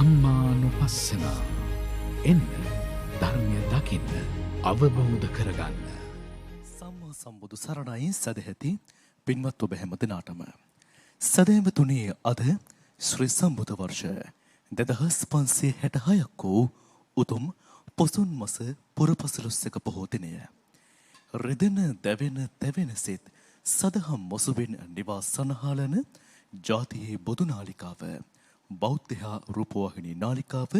ධම්මානුපස්සන එන්න ධර්මය දකින්න අවබෝධ කරගන්න. සම්මා සම්බුදු සරණයි සදැහැති පින්වත් ඔබ හැම දෙනාටම. සදහැවතුනි අද ශ්‍රී සම්බුද්ධ වර්ෂ 2566ක් වූ උතුම් පොසොන් මස පුරපසළොස්වක පොහෝ දිනය. රිදෙන දැවෙන තැවෙන සිත් සදහම් මොසුවෙන් නිවා සනහලන ජාතියේ බොදු නාලිකාව බෞද්ධයා රූපවාහිනී නාලිකාව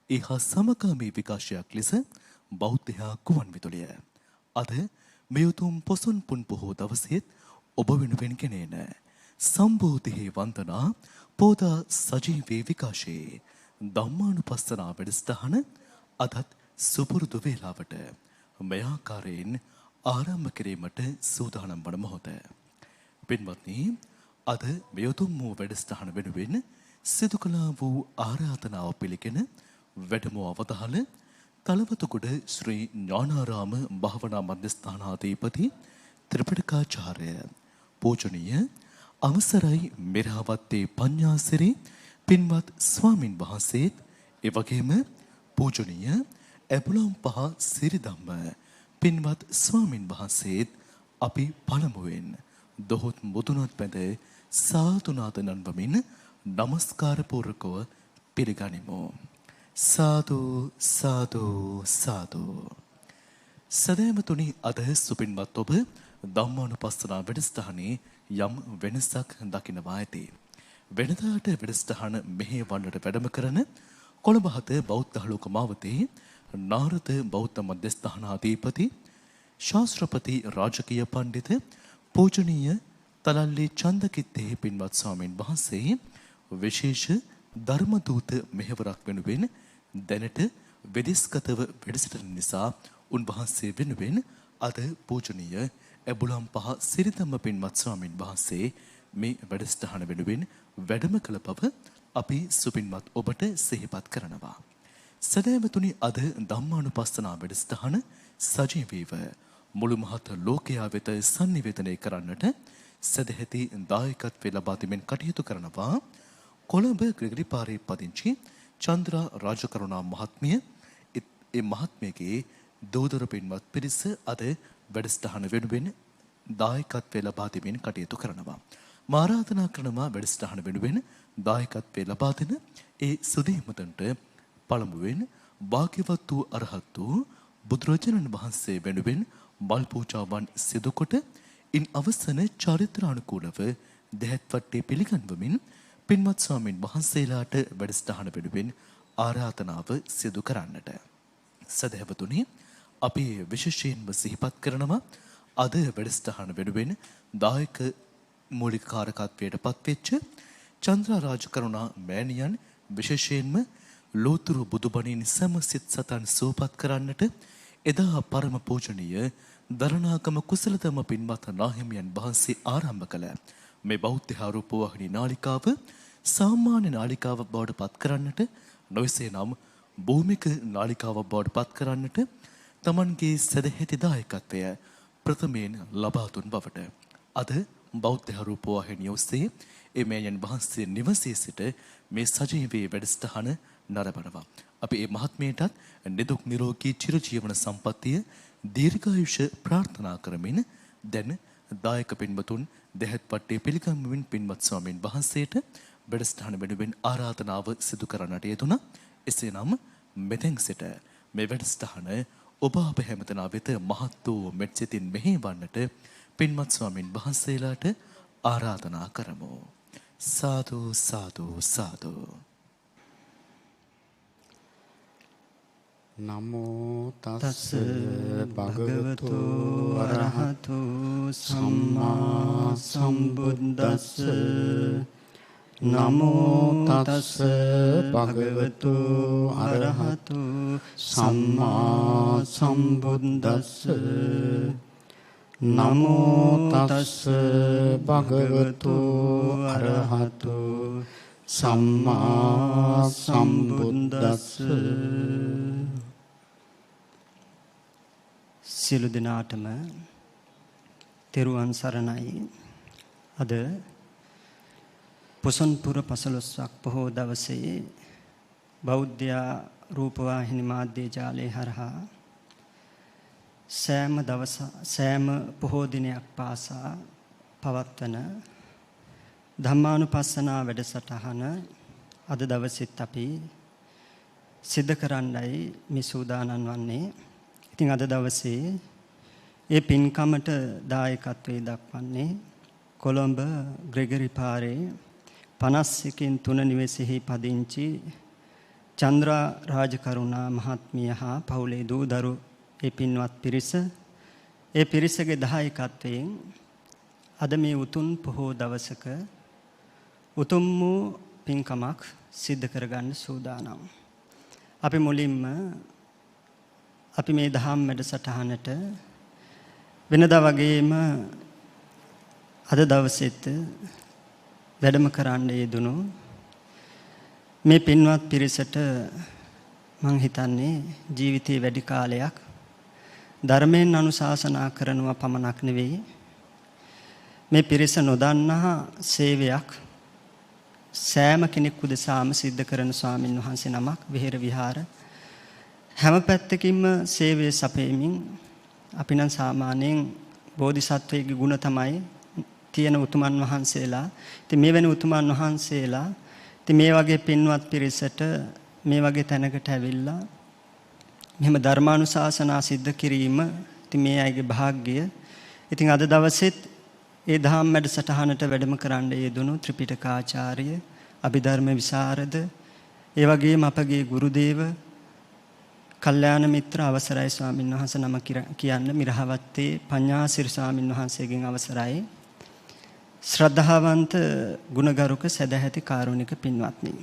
එහා සමකාමී විකාශයක් ලෙස බෞද්ධයා ගුවන් විදුලිය. අද මේ උතුම් පොසොන් පුන් පොහෝ දවසේත් ඔබ වෙනුවෙන් ගෙනෙන සම්බෝධිහි වන්දනා පෝදා සජීවී විකාශයේ ධම්මානුපස්සනා වැඩසටහන අදත් සුපුරුදු වේලාවට මේ ආකාරයෙන් ආරම්භ කිරීමට සූදානම් වන මොහොත. පින්වත්නි, අද මේ උතුම් වූ වැඩසටහන වෙනුවෙන් සිදු කළා වූ ආරාධනාව පිළිගෙන වැඩම අවතහල තලවතුගොඩ ශ්‍රී ඥානාරාම භාවනා මධ්‍යස්ථානාධිපති ත්‍රිපිටකාචාර්ය පූජනීය අවසරයි මෙරහවත්තේ පඤ්ඤාසිරි පින්වත් ස්වාමින් වහන්සේත් ඒ වගේම පූජනීය ඇබුලම් පහ සිරිධම්ම පින්වත් ස්වාමින් වහන්සේත් අපි පළමුවෙන් දොහොත් මුදුනත් බැඳ සාදුනාද නන්වමින් නමස්කාර පූර්වකව පිළිගනිමු. සාදු සාදු සාදු. සදහැවතුනි, අද සුපින්වත් ඔබ ධම්මානුපස්සනා වැඩසටහනේ යම් වෙනසක් දකිනවා ඇති. වෙනදාට වැඩසටහන මෙහෙයවන්නට වැඩම කරන කොළඹ හත බෞද්ධ ආලෝක මාවතේ නාරද බෞද්ධ මධ්‍යස්ථානාධිපති ශාස්ත්‍රපති රාජකීය පඬිත පූජනීය තලල්ලේ චන්දකිත්තේ පින්වත් ස්වාමීන් වහන්සේ විශේෂ ධර්ම දූත මෙහෙවරක් වෙනුවෙන් දැනට වෙදිස්ගතව වැඩසිටින නිසා උන්වහන්සේ වෙනුවෙන් අද පූජනීය ඇබුලම් පහ සිරිධම්ම පින්වත් ස්වාමීන් වහන්සේ මේ වැඩසටහන වෙනුවෙන් වැඩම කළ බව අපි සුපින්වත් ඔබට සිහිපත් කරනවා. සදහැවතුනි, අද ධම්මානුපස්සනා වැඩසටහන සජීවීව මුළු මහත් ලෝකයා වෙත sannivedanaya කරන්නට සදැහැති දායකත්වය ලබා දෙමින් කටයුතු කරනවා කොළඹ ග්‍රෙගරි පාරේ පදිංචි චන්ද්‍රා රාජකරුණා මහත්මිය. ඒ මහත්මියගේ දෝදර පින්වත් පිරිස අද වැඩසටහන වෙනුවෙන් දායකත්වය ලබා දෙමින් කටයුතු කරනවා. මා ආරාධනා කරනවා වැඩසටහන වෙනුවෙන් දායකත්වය ලබා දෙන ඒ සුදීමතන්ට පළමුවෙන් වාග්යවත් වූ අරහත් වූ බුදුරජාණන් වහන්සේ වෙනුවෙන් මල් පූජාවන් සිදු කොට ඉන් අවසන චාරිත්‍රානුකූලව දෙහත් වටේ පිළිගන්වමින් පින්වත් ස්වාමීන් වහන්සේලාට වැඩසටහන වෙනුවෙන් ආරාධනාව සිදු කරන්නට. සදහැවතුනි, අපි විශේෂයෙන්ම සිහිපත් කරනවා අද වැඩසටහන වෙනුවෙන් දායක මූලික කාරකත්වයට පත්වෙච්ච චන්ද්‍රා රාජකරුණා මෑණියන් විශේෂයෙන්ම ලෝතුරු බුදුබණින් සමසිත සතන් සූපත් කරන්නට එදා පරම පූජනීය දරණාගම කුසලතම පින්වත් නාහිමියන් වහන්සේ ආරම්භ කළ මේ බෞද්ධ රූපවාහිනී නාලිකාව සාමාන්‍ය නාලිකාවක් බවට පත් කරන්නට නොයසේ නම් භූමික නාලිකාවක් බවට පත් කරන්නට තමන්ගේ සදැහැති දායකත්වය ප්‍රථමයෙන් ලබා දුන් බවට අද බෞද්ධ රූපවාහිනිය ඔස්සේ එමෙයන් වහන්සේ නිවසේ සිට මේ සජීවී වැඩසටහන නරඹනවා. අපි මේ මහත්මයටත් නිදුක් නිරෝගී චිරජීවන සම්පන්නිය දීර්ඝායුෂ ප්‍රාර්ථනා කරමින් දැන් දායක පින්වතුන් දෙහත් වටේ පිළිගන්වමින් පින්වත් ස්වාමීන් වහන්සේට වැඩසටහන වෙනුවෙන් ආරාධනාව සිදු කරන්නට යෙදුණා. එසේනම් මෙතෙන් සිට මේ වැඩසටහන ඔබ අප හැමතෙනා වෙත මහත් වූ මෙත්සිතින් මෙහෙයවන්නට පින්වත් ස්වාමීන් වහන්සේලාට ආරාධනා කරමු. සාදු සාදු සාදු. නමෝ තස්ස භගවතු අරහතු සම්මා සම්බුද්දස්ස. නමෝ තස්ස භගවතු අරහතු සම්මා සම්බුද්දස්ස. නමෝ තස්ස භගවතු අරහතු සම්මා සම්බුද්දස්ස. සියලු දෙනාටම තෙරුවන් සරණයි. අද පොසොන් පුර 15ක් පොහෝ දවසේ බෞද්ධ රූපවාහිනී මාධ්‍ය ජාලය හරහා සෑම පොහෝ දිනයක් පාසා පවත්වන ධම්මානුපස්සනා වැඩසටහන අද දවසෙත් අපි සිද්ධ කරන්නයි මේ සූදානම් වන්නේ. ඉතින් අද දවසේ ඒ පින්කමට දායකත්වයේ දක්වන්නේ කොළඹ ග්‍රෙගරි පාරේ 51 3 නිවසේහි පදිංචි චන්ද්‍රා රාජකරුණා මහත්මිය හා පවුලේ දූ දරු ඒ පින්වත් පිරිස. ඒ පිරිසගේ දායකත්වයෙන් අද මේ උතුම් පොහෝ දවසක උතුම් වූ පින්කමක් සිද්ධ කරගන්න සූදානම්. අපි මුලින්ම අපි මේ දහම් වැඩසටහනට වෙනදා වගේම අද දවසෙත් වැඩම කරන්න යෙදුණු මේ පින්වත් පිරිසට මං හිතන්නේ ජීවිතේ වැඩි කාලයක් ධර්මයෙන් අනුශාසනා කරනවා පමණක් නෙවෙයි මේ පිරිස නොදන්නා සේවයක් සෑම කෙනෙක් උදෙසාම සිද්ධ කරන ස්වාමින් වහන්සේ නමක් විහෙර විහාර හැම පැත්තකින්ම සේවය සපයමින් අපි නම් සාමාන්‍යයෙන් බෝධිසත්වයේ ගුණ තමයි තියෙන උතුමන් වහන්සේලා. ඉතින් මේ වෙන උතුමන් වහන්සේලා ඉතින් මේ වගේ පින්වත් පිරිසට මේ වගේ තැනකට ඇවිල්ලා මෙහෙම ධර්මානුශාසනා සිද්ධ කිරීම ඉතින් මේ අයගේ වාග්ය. ඉතින් අද දවසෙත් ඒ දහම් වැඩසටහනට වැඩම කරන්න යෙදුණු ත්‍රිපිටකාචාර්ය අභිධර්ම විශාරද ඒ වගේම අපගේ ගුරුදේව කල්යාණ මිත්‍ර අවසරයි ස්වාමීන් වහන්සේ නම කියන්න මිරහවත්තේ පඤ්ඤාසිරි ස්වාමීන් වහන්සේගෙන් අවසරයි. ශ්‍රද්ධාවන්ත ගුණගරුක සදැහැති කාරුණික පින්වත්නි.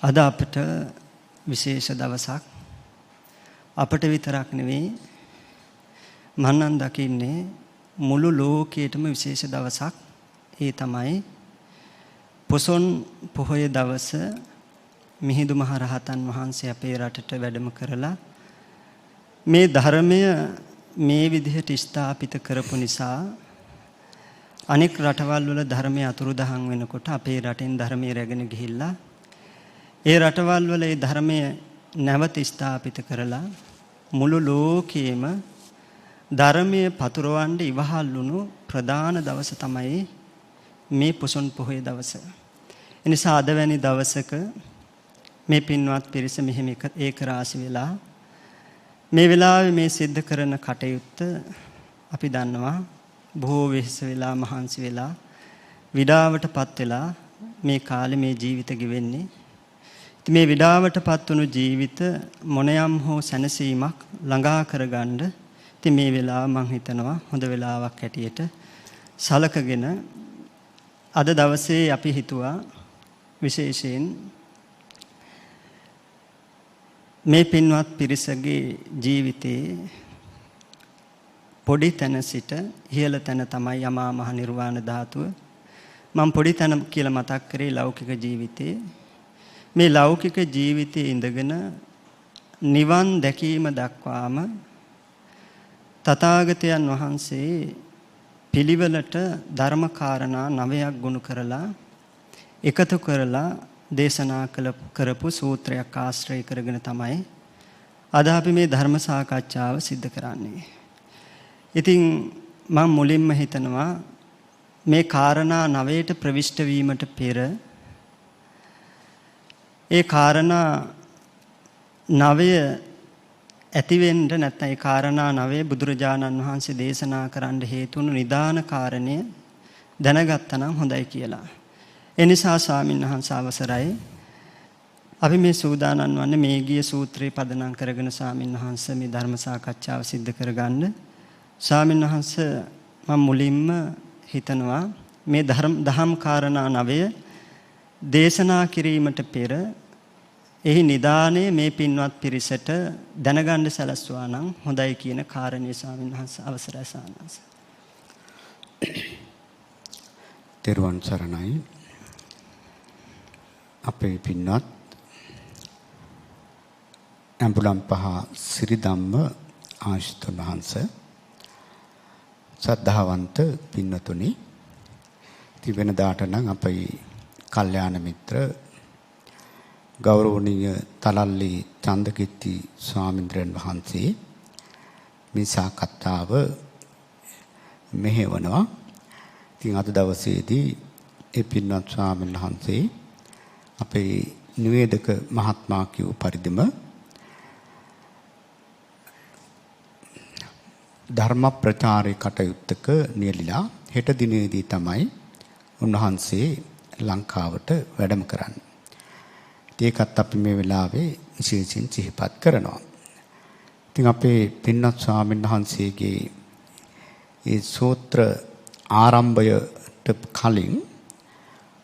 අද අපට විශේෂ දවසක්. අපට විතරක් නෙවෙයි මන්නම් දකින්නේ මුළු ලෝකයටම විශේෂ දවසක්. ඒ තමයි පොසොන් පොහොය දවස මිහිඳු මහ රහතන් වහන්සේ අපේ රටට වැඩම කරලා මේ ධර්මය මේ විදිහට ස්ථාපිත කරපු නිසා අනෙක් රටවල් වල ධර්මයේ අතුරුදහන් වෙනකොට අපේ රටෙන් ධර්මයේ රැගෙන ගිහිල්ලා ඒ රටවල් වල ඒ ධර්මය නැවත ස්ථාපිත කරලා මුළු ලෝකෙම ධර්මයේ පතුරවන්න ඉවහල් වුණු ප්‍රධාන දවස තමයි මේ පොසොන් පොහොය දවස. ඒ නිසා අද වැනි දවසක මේ පින්වත් පිරිස මෙහෙම ඒක රාශි වෙලා මේ වෙලාවේ මේ සිද්ධ කරන කටයුත්ත අපි දන්නවා බොහෝ වෙහෙස වෙලා මහන්සි වෙලා විඩාවටපත් වෙලා මේ කාලේ මේ ජීවිත ගෙවෙන්නේ. ඉතින් මේ විඩාවටපත් වුණු ජීවිත මොනියම් හෝ සැනසීමක් ළඟා කරගන්න ඉතින් මේ වෙලාව මම හිතනවා හොඳ වෙලාවක් හැටියට සලකගෙන අද දවසේ අපි හිතුවා විශේෂයෙන් මේ පින්වත් පිරිසගේ ජීවිතේ පොඩි තැන සිට ඉහළ තැන තමයි යමා මහ නිර්වාණ ධාතුව. මම පොඩි තැන කියලා මතක් කරේ ලෞකික ජීවිතේ. මේ ලෞකික ජීවිතයේ ඉඳගෙන නිවන් දැකීම දක්වාම තථාගතයන් වහන්සේ පිළිවෙලට ධර්ම කාරණා 9ක් ගුණ කරලා එකතු කරලා දේශනා කරපු සූත්‍රයක් ආශ්‍රය කරගෙන තමයි අද අපි මේ ධර්ම සාකච්ඡාව සිද්ධ කරන්නේ. ඉතින් මම මුලින්ම හිතනවා මේ කාරණා 9ට ප්‍රවිෂ්ඨ වීමට පෙර ඒ කාරණා 9 ඇති වෙන්න නැත්නම් ඒ කාරණා 9 බුදුරජාණන් වහන්සේ දේශනා කරන්න හේතු වුණු නිදාන කාරණය දැනගත්තා නම් හොඳයි කියලා. ඒ නිසා ස්වාමීන් වහන්සේ අවසරයි අපි මේ සූදානම් වන්නේ මේ ගිය සූත්‍රේ පදනම් කරගෙන ස්වාමීන් වහන්සේ මේ ධර්ම සාකච්ඡාව සිද්ධ කරගන්න. ස්වාමීන් වහන්සේ මම මුලින්ම හිතනවා මේ දහම් කාරණා 9 දේශනා කිරීමට පෙර එහි නිදානේ මේ පින්වත් පිරිසට දැනගන්න සැලසුවා නම් හොඳයි කියන කාරණේ ස්වාමීන් වහන්සේ අවසරයි සානස. තෙරුවන් සරණයි. අපේ පින්වත් ඇඹුලම් පහ සිරිදම්ම ආශිතුන් වහන්සේ සද්ධාවන්ත පින්වතුනි තිබෙන දාට නම් අපේ කල්යාණ මිත්‍ර ගෞරවනීය තලල්ලි චන්දකිත්ති ස්වාමීන් වහන්සේ මේ සාකච්ඡාව මෙහෙවනවා. ඉතින් අද දවසේදී ඒ පින්වත් ස්වාමීන් වහන්සේ අපේ නිවේදක මහත්මයා කියු පරිදිම ධර්ම ප්‍රචාරේ කටයුත්තක නියැලිලා හෙට දිනේදී තමයි උන්වහන්සේ ලංකාවට වැඩම කරන්නේ. ඒකත් අපි මේ වෙලාවේ විශේෂයෙන් සිහිපත් කරනවා. ඉතින් අපේ පින්වත් ස්වාමීන් වහන්සේගේ ඒ සූත්‍ර ආරම්භයට කලින්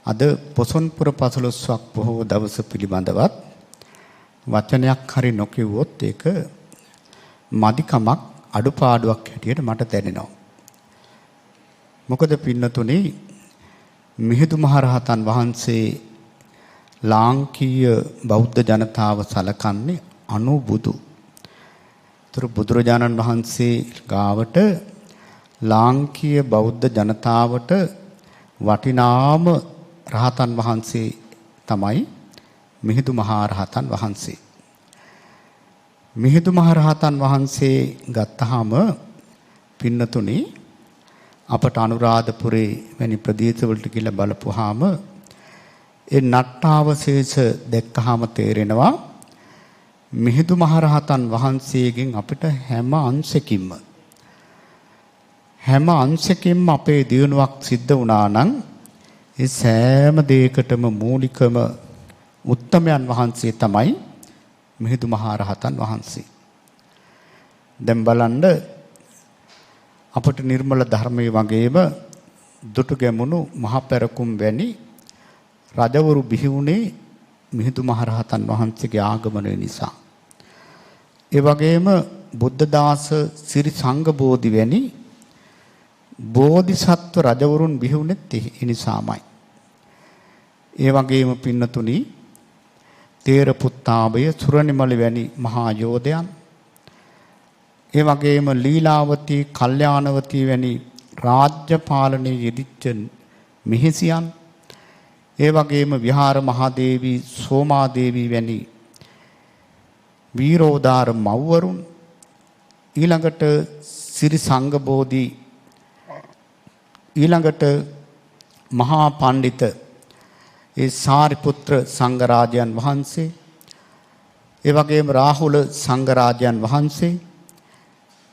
අද පොසොන්පුර පසළොස්වක් බොහෝ දවස පිළිබඳවත් වචනයක් හරි නොකියුවොත් ඒක මදිකමක් අඩුපාඩුවක් හැටියට මට දැනෙනවා. මොකද පින්නතුනේ මිහිඳු මහරහතන් වහන්සේ ලාංකීය බෞද්ධ ජනතාව සලකන්නේ අනුබුදු. ඒතර බුදුරජාණන් වහන්සේ ගාවට ලාංකීය බෞද්ධ ජනතාවට වටිනාම රහතන් වහන්සේ තමයි මිහිඳු මහරහතන් වහන්සේ. මිහිඳු මහරහතන් වහන්සේ ගත්තාම පින්නතුනේ අපට අනුරාධපුරේ වැනි ප්‍රදේශවලට කියලා බලපුවාම ඒ නට්ටාවශේෂ දැක්කහම තේරෙනවා මිහිඳු මහරහතන් වහන්සේගෙන් අපිට හැම අංශකින්ම අපේ දියුණුවක් සිද්ධ වුණා නම් ඒ සෑම දෙයකටම මූලිකම උත්තමයන් වහන්සේ තමයි මිහිඳු මහරහතන් වහන්සේ. දැන් බලන්න අපට නිර්මල ධර්මයේ වගේම දුටු ගැමුණු මහ පෙරකුම් වැනි රජවරු බිහි වුණේ මිහිඳු මහරහතන් වහන්සේගේ ආගමනය නිසා. ඒ වගේම බුද්ධදාස සිරි සංඝ බෝධි වැනි බෝධිසත්ව රජවරුන් බිහි වුණෙත් ඒ නිසාමයි. ඒ වගේම පින්නතුනි තේර පුත්තාභය සුරනිමලි වැනි මහා යෝධයන්, ඒ වගේම ලීලාවතී කල්යාණවතී වැනි රාජ්‍ය පාලනයේ යෙදිච්ච මෙහෙසියන්, ඒ වගේම විහාර මහදේවී සෝමාදේවී වැනි වීරෝදාර මව්වරුන්, ඊළඟට සිරි සංඝ බෝධි, ඊළඟට මහා පඬිත ඒ සාරිපුත්‍ර සංඝරාජයන් වහන්සේ, ඒ වගේම රාහුල සංඝරාජයන් වහන්සේ,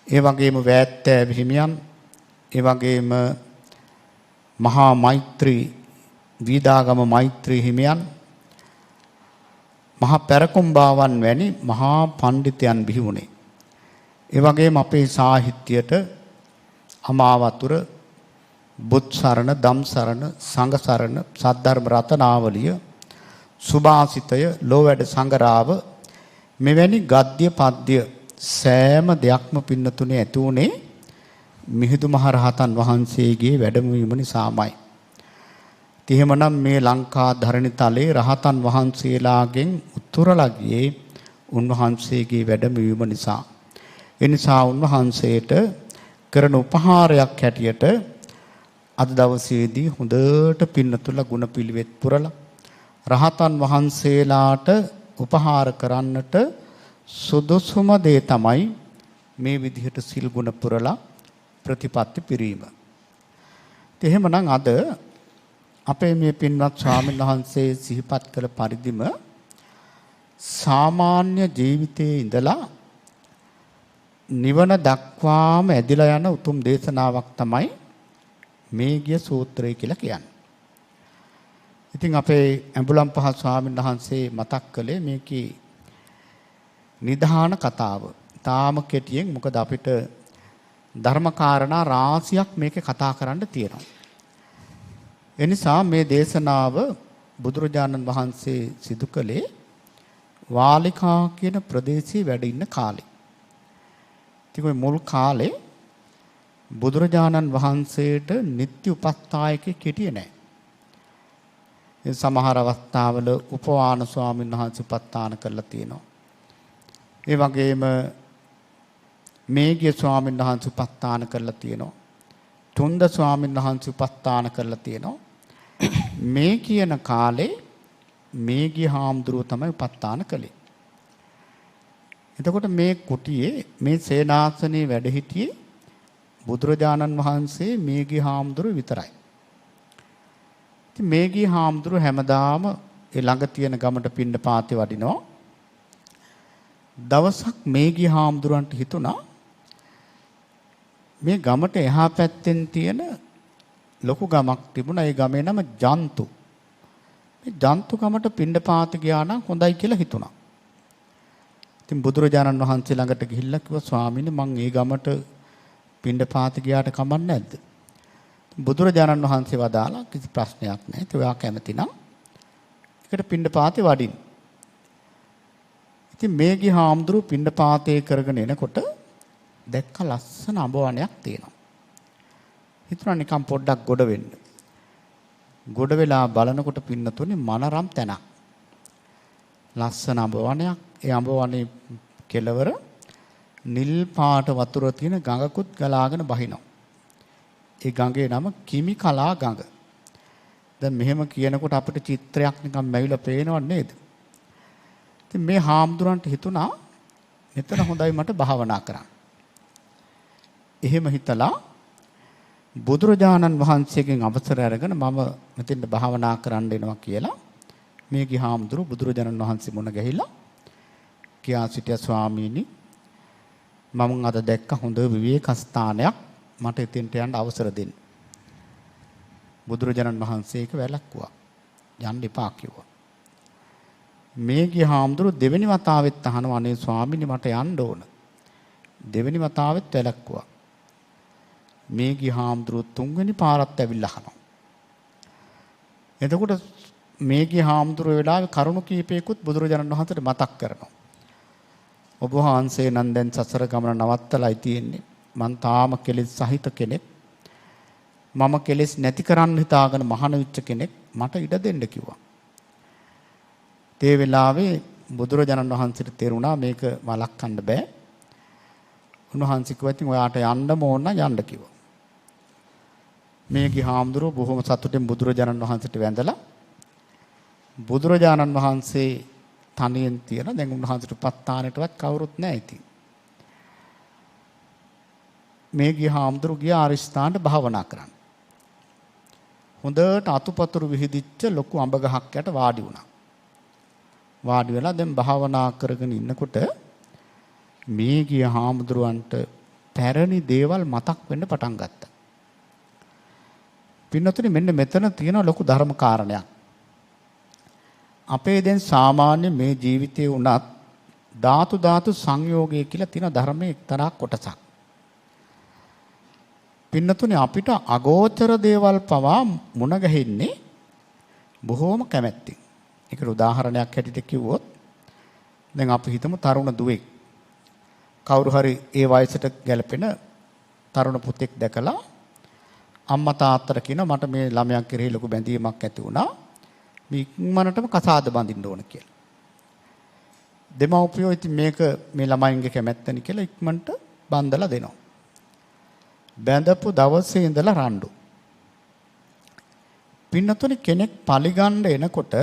ඒ වගේම වෑත්තෑ හිමියන්, ඒ වගේම මහා මෛත්‍රී වීදාගම මෛත්‍රී හිමියන්, මහා පෙරකුම්බාවන් වැනි මහා පඬිතයන් බිහි වුණේ. ඒ වගේම අපේ සාහිත්‍යයට අමාවතුර, බුත් සරණ, දම් සරණ, සංඝ සරණ, සද්ධර්ම රතනාවලිය, සුභාසිතය, ලෝවැඩ සංගරාව මෙවැනි ගද්‍ය පද්‍ය සෑම දෙයක්ම පින්නතුනේ ඇති උනේ මිහිඳු මහරහතන් වහන්සේගේ වැඩමවීම නිසාමයි. එහෙමනම් මේ ලංකා ධරණි තලයේ රහතන් වහන්සේලාගෙන් උතුරලා ගියේ උන්වහන්සේගේ වැඩමවීම නිසා. ඒ නිසා උන්වහන්සේට කරන උපහාරයක් හැටියට අද දවසේදී හොඳට පින්නතුලා ගුණපිළිවෙත් පුරලා රහතන් වහන්සේලාට උපහාර කරන්නට සුදුසුම දේ තමයි මේ විදිහට සිල් ගුණ පුරලා ප්‍රතිපත්ති පිරීම. එහෙමනම් අද අපේ මේ පින්වත් ස්වාමීන් වහන්සේ සිහිපත් කළ පරිදිම සාමාන්‍ය ජීවිතයේ ඉඳලා නිවන දක්වාම ඇදිලා යන උතුම් දේශනාවක් තමයි මේ ගිය සූත්‍රය කියලා කියන්නේ. ඉතින් අපේ ඇඹුලම්පහ ස්වාමීන් වහන්සේ මතක් කළේ මේකේ නිධාන කතාව. තාම කෙටියෙන් මොකද අපිට ධර්මකාරණා රාශියක් මේකේ කතා කරන්න තියෙනවා. එනිසා මේ දේශනාව බුදුරජාණන් වහන්සේ සිදු කළේ වාලිකා කියන ප්‍රදේශයේ වැඩ ඉන්න කාලේ. ඉතින් මුල් කාලේ බුදුරජාණන් වහන්සේට නිත්‍ය උපස්ථායකෙක් හිටියේ නැහැ. ඒ සමහර අවස්ථාවල උපවාන ස්වාමීන් වහන්සේ උපස්ථාන කරලා තියෙනවා. ඒ වගේම මේගිය ස්වාමීන් වහන්සේ උපස්ථාන කරලා තියෙනවා. තුන්ද ස්වාමීන් වහන්සේ උපස්ථාන කරලා තියෙනවා. මේ කියන කාලේ මේගිය හාමුදුරුව තමයි උපස්ථාන කළේ. එතකොට මේ කුටියේ මේ සේනාසනේ වැඩ සිටියේ බුදුරජාණන් වහන්සේ මේගිය හාමුදුරුව විතරයි. ඉතින් මේගිය හාමුදුරුව හැමදාම ඒ ළඟ තියෙන ගමට පිණ්ඩපාතේ වඩිනවා. දවසක් මේගිය හාමුදුරන්ට හිතුණා මේ ගමට එහා පැත්තෙන් තියෙන ලොකු ගමක් තිබුණා. ඒ ගමේ නම ජන්තු. මේ ජන්තු ගමට පිණ්ඩපාත ගියා නම් හොඳයි කියලා හිතුණා. ඉතින් බුදුරජාණන් වහන්සේ ළඟට ගිහිල්ලා කිව්වා ස්වාමීනි මං ඒ ගමට පිණ්ඩපාත ගියාට කමක් නැද්ද? බුදුරජාණන් වහන්සේ වදාලා කිසි ප්‍රශ්නයක් නැහැ. ඒක ඔයා කැමති නම් ඒකට පිණ්ඩපාතේ වඩින්න. ඉතින් මේගිය හාමුදුරුවෝ පිණ්ඩපාතේ කරගෙන එනකොට දැක්ක ලස්සන අඹ වනයක් තියෙනවා. හිතුණා නිකන් පොඩ්ඩක් ගොඩ වෙන්න. ගොඩ වෙලා බලනකොට පින්නතුනේ මනරම් තැනක්. ලස්සන අඹ වනයක්. ඒ අඹ වනේ කෙළවර නිල් පාට වතුර තියෙන ගඟකුත් ගලාගෙන බහිනවා. ඒ ගඟේ නම කිමි කලා ගඟ. දැන් මෙහෙම කියනකොට අපිට චිත්‍රයක් නිකන් මැවිලා පේනව නේද? ඉතින් මේ හාමුදුරන්ට හිතුණා මෙතන හොඳයි මට භාවනා කරන්න. එහෙම හිතලා බුදුරජාණන් වහන්සේගෙන් අවසර අරගෙන මම මෙතෙන්ට භාවනා කරන්න එනවා කියලා මේගිය හාමුදුරුවෝ බුදුරජාණන් වහන්සේ මුණ ගැහිලා කියා සිටියා ස්වාමීනි මම අද දැක්ක හොඳ විවේක ස්ථානයක් මට එතෙන්ට යන්න අවසර දෙන්න. බුදුරජාණන් වහන්සේ ඒක වැළැක්වුවා. යන්න එපා කිව්වා. මේගිය හාමුදුරුවෝ දෙවෙනි වතාවෙත් අහනවා අනේ ස්වාමීනි මට යන්න ඕන. දෙවෙනි වතාවෙත් වැළැක්වුවා. මේගිය හාමුදුරුවෝ තුන්වෙනි පාරත් ඇවිල්ලා අහනවා. එතකොට මේගිය හාමුදුරුවෝ වෙලාවේ කරුණු කීපයකුත් බුදුරජාණන් වහන්සේට මතක් කරනවා. ඔබ වහන්සේ නම් දැන් සසර ගමන නවත්තලායි තියෙන්නේ. මං තාම කෙලෙස් සහිත කෙනෙක්. මම කෙලෙස් නැති කරන්න හිතාගෙන මහාන වෙච්ච කෙනෙක්. මට ඉඩ දෙන්න කිව්වා. ඒ වෙලාවේ බුදුරජාණන් වහන්සේට තේරුණා මේක වළක්වන්න බෑ. උන්වහන්සේ කිව්වා ඉතින් ඔයාට යන්න ඕන නම් යන්න කිව්වා. මේගිය හාමුදුරුවෝ බොහොම සතුටින් බුදුරජාණන් වහන්සේට වැඳලා බුදුරජාණන් වහන්සේ තනියෙන් තියෙන දැන් උන්වහන්සේට උපස්ථානෙටවත් කවුරුත් නැහැ ඉතින්. මේගිය හාමුදුරුවෝ ගියා ආරිස්ථානට භාවනා කරන්න. හොඳට අතුපතුරු විහිදිච්ච ලොකු අඹ ගහක් යට වාඩි වුණා. වාඩි වෙලා දැන් භාවනා කරගෙන ඉන්නකොට මේගිය හාමුදුරුවන්ට පැරණි දේවල් මතක් වෙන්න පටන් ගත්තා. පින්නතුනි මෙන්න මෙතන තියෙන ලොකු ධර්ම කාරණයක්. අපේ දැන් සාමාන්‍ය මේ ජීවිතේ උනත් ධාතු සංයෝගය කියලා තියෙන ධර්මයේ එක්තරා කොටසක්. පින්නතුනි අපිට අගෝචර දේවල් පවා මුණ ගැහින්නේ බොහෝම කැමැත්තෙන්. ඒකට උදාහරණයක් හැටියට කිව්වොත් දැන් අපි හිතමු තරුණ දුවෙක් කවුරු හරි ඒ වයසට ගැලපෙන තරුණ පුතෙක් දැකලා අම්මා තාත්තට කියනවා මට මේ ළමයා කෙරෙහි ලොකු බැඳීමක් ඇති වුණා. මේ ඉක්මනටම කසාද බඳින්න ඕන කියලා. දෙමව්පියෝ ඉතින් මේක මේ ළමයින්ගේ කැමැත්තනේ කියලා ඉක්මනට බඳලා දෙනවා. බැඳපු දවසේ ඉඳලා රණ්ඩු. පින්නතුනි කෙනෙක් පලිගන්න එනකොට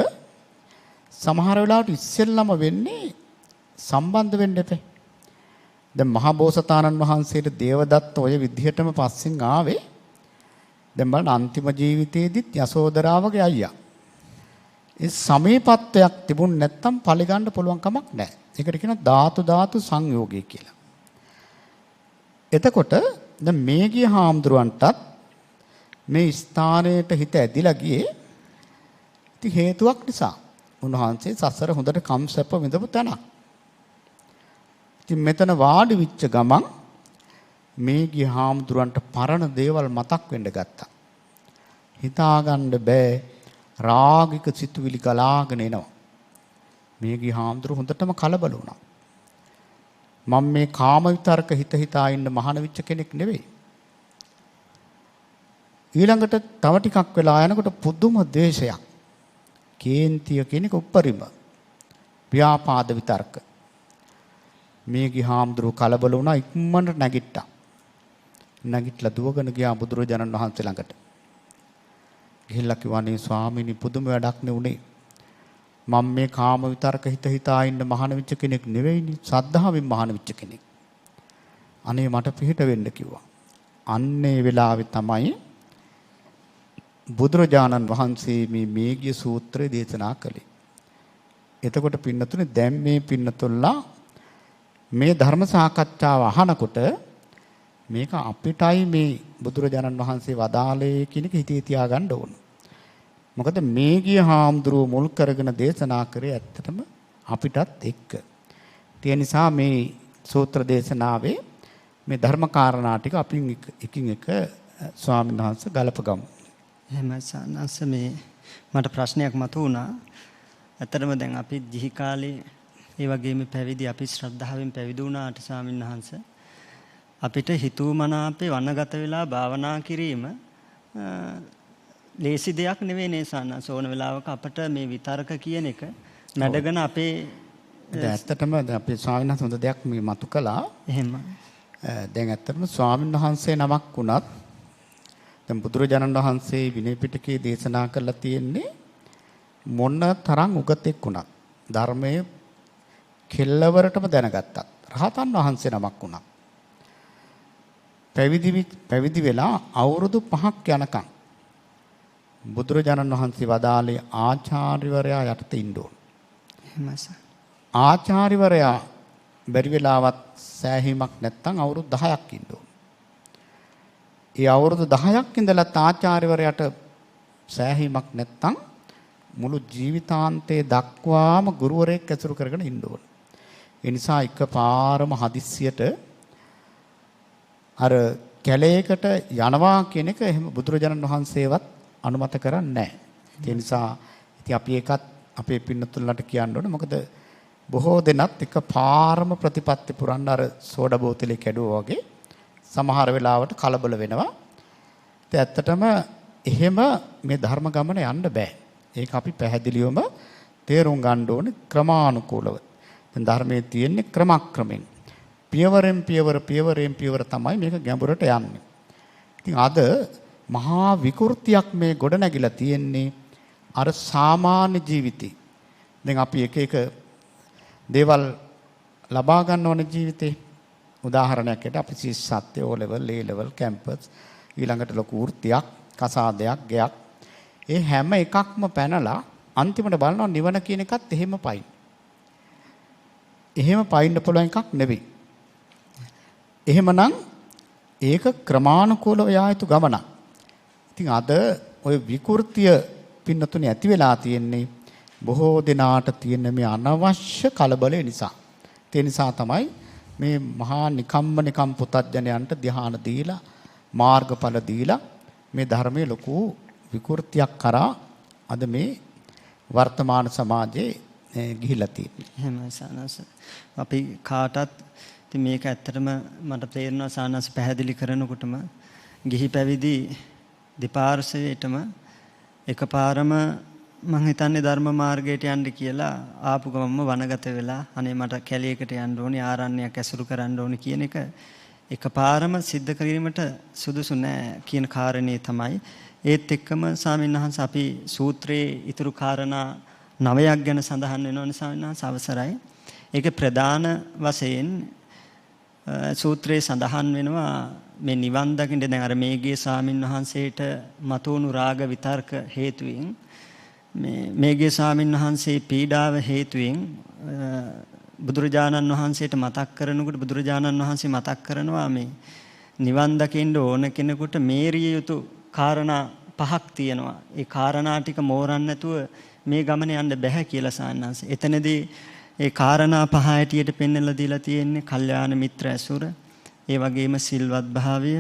සමහර වෙලාවට ඉස්සෙල්ලම වෙන්නේ සම්බන්ධ වෙන්න එපේ. දැන් මහා බෝසතාණන් වහන්සේට දේවදත්ත ඔය විදිහටම පස්සෙන් ආවේ. දැන් බලන්න අන්තිම ජීවිතේදීත් යසෝදරාවගේ අයියා. ඒ සමීපත්වයක් තිබුණ නැත්තම් පලිගන්න පුළුවන් කමක් නැහැ. ඒකට කියනවා ධාතු සංයෝගය කියලා. එතකොට දැන් මේගිය හාමුදුරුවන්ටත් මේ ස්ථානයට හිත ඇදිලා ගියේ ඉතින් හේතුවක් නිසා. උන්වහන්සේ සසර හොඳට කම්සප්ප විඳපු තැනක්. ඉතින් මෙතන වාඩි වෙච්ච ගමන් මේගිය හාමුදුරුවන්ට පරණ දේවල් මතක් වෙන්න ගත්තා. හිතාගන්න බෑ රාගික සිතුවිලි ගලාගෙන එනවා. මේගිය හාමුදුරුවෝ හොඳටම කලබල වුණා. මම මේ කාම විතරක හිතා ඉන්න මහාන වෙච්ච කෙනෙක් නෙවෙයි. ඊළඟට තව ටිකක් වෙලා යනකොට පුදුම ද්වේෂයක්. කේන්තිය කෙනෙක් උප්පරිම. ව්‍යාපාද විතරක. මේගිය හාමුදුරුවෝ කලබල වුණා ඉක්මනට නැගිට්ටා. නැගිටලා දුවගෙන ගියා බුදුරජාණන් වහන්සේ ළඟට. ගිහිල්ලා කිව්වා නේ ස්වාමීනි පුදුම වැඩක් නේ උනේ. මම මේ කාම විතරක හිත හිතා ඉන්න මහාන වෙච්ච කෙනෙක් නෙවෙයිනේ. සද්ධාවෙන් මහාන වෙච්ච කෙනෙක්. අනේ මට පිහිට වෙන්න කිව්වා. අන්නේ වෙලාවේ තමයි බුදුරජාණන් වහන්සේ මේ මේගිය සූත්‍රය දේශනා කළේ. එතකොට පින්නතුනේ දැන් මේ පින්නතුල්ලා මේ ධර්ම සාකච්ඡාව අහනකොට මේක අපිටයි මේ බුදුරජාණන් වහන්සේ වදාළේ කියන එක හිතේ තියාගන්න ඕන. මොකද මේගිය හාමුදුරුව මුල් කරගෙන දේශනා කරේ ඇත්තටම අපිටත් එක්ක. ඒ නිසා මේ සූත්‍ර දේශනාවේ මේ ධර්ම කාරණා ටික අපින් එකින් එක ස්වාමීන් වහන්සේ ගලපගමු. එහෙමයි සානස මේ මට ප්‍රශ්නයක් මතුවුණා. ඇත්තටම දැන් අපි ජීහි කාලේ ඒ වගේම පැවිදි අපි ශ්‍රද්ධාවෙන් පැවිදි වුණාට ස්වාමීන් වහන්සේ අපිට හිතුවමනාපේ වනගත වෙලා භාවනා කිරීම ලේසි දෙයක් නෙවෙයි නේ සානස. ඕන වෙලාවක අපිට මේ විතරක කියන එක නැඩගෙන අපේ ඇත්තටම අපේ ස්වාමීන් වහන්සේ හොඳ දෙයක් මේ මතු කළා. එහෙම. දැන් ඇත්තටම ස්වාමීන් වහන්සේ නමක් වුණත් දැන් බුදුරජාණන් වහන්සේ විනය පිටකයේ දේශනා කරලා තියෙන්නේ මොන තරම් උගතෙක් වුණත් ධර්මයේ කෙල්ලවරටම දැනගත්තත් රහතන් වහන්සේ නමක් වුණත් පැවිදි වෙලා අවුරුදු 5ක් යනකම් බුදුරජාණන් වහන්සේ වදාළේ ආචාර්යවරයා යටතේ ඉන්න ඕන. එහෙමයි. ආචාර්යවරයා බැරි වෙලාවත් සෑහීමක් නැත්තම් අවුරුදු 10ක් ඉන්න ඕන. ඒ අවුරුදු 10ක් ඉඳලා ආචාර්යවරයාට සෑහීමක් නැත්තම් මුළු ජීවිතාන්තයේ දක්වාම ගුරුවරයෙක් ඇසුරු කරගෙන ඉන්න ඕන. ඒ නිසා එකපාරම හදිස්සියට අර කැලේකට යනවා කියන එක එහෙම බුදුරජාණන් වහන්සේවත් අනුමත කරන්නේ නැහැ. ඒ නිසා ඉතින් අපි ඒකත් අපේ පින්නතුල්ලට කියන්න ඕනේ. මොකද බොහෝ දෙනත් එකපාරම ප්‍රතිපත්ති පුරන්න අර සෝඩා බෝතලේ කැඩුවා වගේ සමහර වෙලාවට කලබල වෙනවා. ඒත් ඇත්තටම එහෙම මේ ධර්ම ගමන යන්න බෑ. ඒක අපි පැහැදිලිවම තේරුම් ගන්න ඕනේ ක්‍රමානුකූලව. දැන් ධර්මයේ තියෙන්නේ ක්‍රමක්‍රමෙන්. පියවරෙන් පියවර තමයි මේක ගැඹුරට යන්නේ. ඉතින් අද මහා විකෘතියක් මේ ගොඩ නැගිලා තියෙන්නේ අර සාමාන්‍ය ජීවිතේ. දැන් අපි එක දේවල් ලබා ගන්න ඕන ජීවිතේ. උදාහරණයකට අපි ශිෂ්‍යත්වයේ O level, A level, campus ඊළඟට ලොකු වෘත්තියක්, කසාදයක්, ගෙයක්. ඒ හැම එකක්ම පැනලා අන්තිමට බලනවා නිවන කියන එකත් එහෙම පයින්. එහෙම පයින්න පුළුවන් එකක් නෙවෙයි. එහෙමනම් ඒක ක්‍රමානුකූලව යා යුතු ගමනක්. ඉතින් අද ওই විකෘතිය පින්නතුනේ ඇති වෙලා තියෙන්නේ බොහෝ දෙනාට තියෙන මේ අනවශ්‍ය කලබලය නිසා. ඒ නිසා තමයි මේ මහා නිකම් පුතත්ජනයන්ට ධ්‍යාන දීලා මාර්ගඵල දීලා මේ ධර්මයේ ලොකු විකෘතියක් කරා අද මේ වර්තමාන සමාජයේ ගිහිලා තියෙන්නේ. එහෙමයි සානස. අපි කාටත් ඉතින් මේක ඇත්තටම මට තේරෙනවා සානස පැහැදිලි කරනකොටම ගිහි පැවිදි දෙපාර්ශ්වයටම එකපාරම මං හිතන්නේ ධර්ම මාර්ගයට යන්න කියලා ආපු ගමන්ම වනගත වෙලා අනේ මට කැලේකට යන්න ඕනේ ආරණ්‍යයක් ඇසුරු කරන්න ඕනේ කියන එක එකපාරම සිද්ධ කිරීමට සුදුසු නෑ කියන කාරණේ තමයි. ඒත් එක්කම ස්වාමීන් වහන්සේ අපි සූත්‍රයේ ඊතුරු කාරණා 9ක් ගැන සඳහන් වෙනවනේ ස්වාමීන් වහන්සේ අවසරයි. ඒක ප්‍රධාන වශයෙන් සූත්‍රයේ සඳහන් වෙනවා මේ නිවන් දකින්න දැන් අර මේගේ ස්වාමීන් වහන්සේට මතුවුණු රාග විතර්ක හේතුවෙන් මේගේ ස්වාමීන් වහන්සේ පීඩාව හේතුවෙන් බුදුරජාණන් වහන්සේට මතක් කරනකොට බුදුරජාණන් වහන්සේ මතක් කරනවා මේ නිවන් දකින්න ඕන කෙනෙකුට මේරිය යුතු කාරණා 5ක් තියෙනවා. ඒ කාරණා ටික මෝරන්න නැතුව මේ ගමන යන්න බෑ කියලා සාන්නංශ. එතනදී ඒ කාරණා 5 හැටියට පෙන්වලා දීලා තියෙන්නේ කල්යාණ මිත්‍ර ඇසුර, ඒ වගේම සිල්වත් භාවය,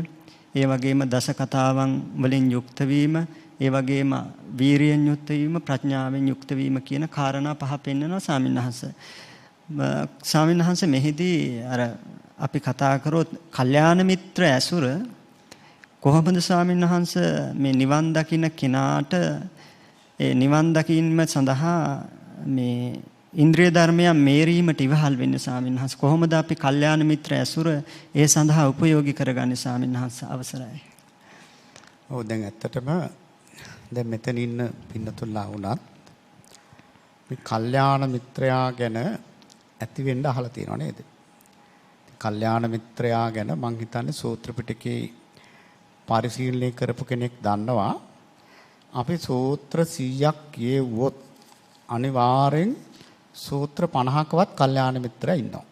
ඒ වගේම දස කතාවන් වලින් යුක්ත වීම, ඒ වගේම වීරියෙන් යුක්ත වීම, ප්‍රඥාවෙන් යුක්ත වීම කියන කාරණා 5 පෙන්වනවා ස්වාමින්වහන්ස. ස්වාමින්වහන්ස මෙහිදී අර අපි කතා කරොත් කල්යාණ මිත්‍ර ඇසුර කොහොමද ස්වාමින්වහන්ස මේ නිවන් දකින්න කෙනාට ඒ නිවන් දකින්න සඳහා මේ ඉන්ද්‍රිය ධර්මයන් මේරීමට ඉවහල් වෙන්නේ ස්වාමින්වහන්ස කොහොමද අපි කල්යාණ මිත්‍ර ඇසුර ඒ සඳහා උපයෝගී කරගන්නේ ස්වාමින්වහන්ස අවසරයි. ඔව් දැන් ඇත්තටම දැන් මෙතන ඉන්න පින්නතුල්ලා වුණත් මේ කල්යාණ මිත්‍රයා ගැන ඇති වෙන්න අහලා තියෙනව නේද? කල්යාණ මිත්‍රයා ගැන මං හිතන්නේ සූත්‍ර පිටකේ පරිශීලනය කරපු කෙනෙක් දන්නවා. අපි සූත්‍ර 100ක් කියවුවොත් අනිවාර්යෙන් සූත්‍ර 50කවත් කල්යාණ මිත්‍රයා ඉන්නවා.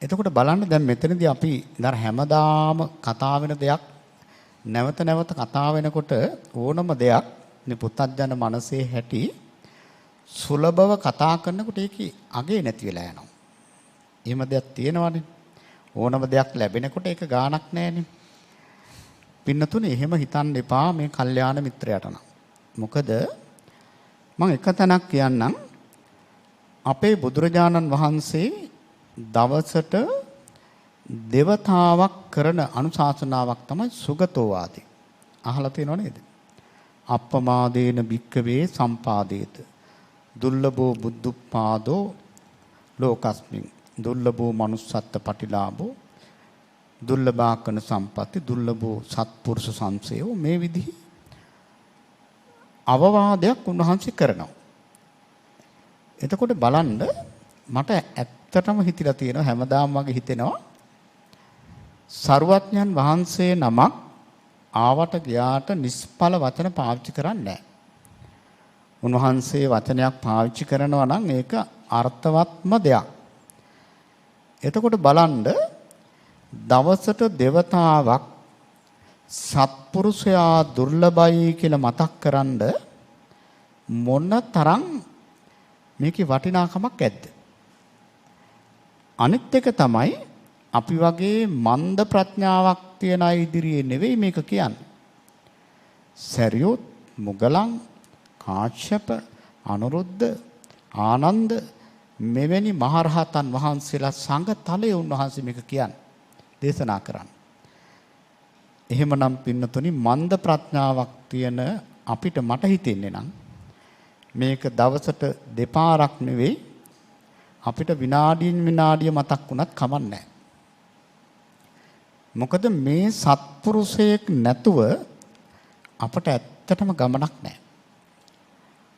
එතකොට බලන්න දැන් මෙතනදී අපි ඉතින් හැමදාම කතා වෙන දෙයක් නැවත නැවත කතා වෙනකොට ඕනම දෙයක් මේ පුත්තජන මනසේ හැටි සුලභව කතා කරනකොට ඒකේ අගේ නැති වෙලා යනවා. එහෙම දෙයක් තියෙනවනේ. ඕනම දෙයක් ලැබෙනකොට ඒක ගාණක් නැහැනේ. පින්නතුනේ එහෙම හිතන්න එපා මේ කල්යාණ මිත්‍රයාට නම්. මොකද මම එක තැනක් කියන්නම්. අපේ බුදුරජාණන් වහන්සේ දවසට දෙවතාවක් කරන අනුශාසනාවක් තමයි සුගතෝවාදී. අහලා තියෙනව නේද? අප්පමාදේන භික්කවේ සම්පාදේත. දුර්ලභෝ බුද්ධුප්පාදෝ ලෝකස්මින්. දුර්ලභෝ manussත්ත පටිලාභෝ දුර්ලභාකන සම්පatti දුර්ලභෝ සත්පුරුෂ සංසයෝ මේ විදිහ අවවාදයක් උන්වහන්සේ කරනවා. එතකොට බලන්න මට ඇත්තටම හිතිලා තියෙනවා හැමදාම වගේ හිතෙනවා සරුවඥන් වහන්සේ නමක් ආවට ගියාට නිෂ්ඵල වචන පාවිච්චි කරන්නේ නැහැ. උන්වහන්සේ වචනයක් පාවිච්චි කරනවා නම් ඒක අර්ථවත්ම දෙයක්. එතකොට බලන්න දවසට දෙවතාවක් සත්පුරුෂයා දුර්ලභයි කියලා මතක් කරන්ඩ මොන තරම් මේකේ වටිනාකමක් ඇද්ද? අනිත් එක තමයි අපි වගේ මන්ද ප්‍රඥාවක් තියන අය ඉදිරියේ නෙවෙයි මේක කියන්නේ. සරියොත් මුගලන් කාශ්‍යප අනුරුද්ධ ආනන්ද මෙවැනි මහරහතන් වහන්සේලා සංඝ තලයේ උන්වහන්සේ මේක කියන්නේ දේශනා කරන්නේ. එහෙමනම් පින්නතුනි මන්ද ප්‍රඥාවක් තියෙන අපිට මට හිතෙන්නේ නම් මේක දවසට දෙපාරක් නෙවෙයි අපිට විනාඩියෙන් විනාඩිය මතක් වුණත් කමන්නේ නැහැ. මොකද මේ සත්පුරුෂයෙක් නැතුව අපට ඇත්තටම ගමනක් නැහැ.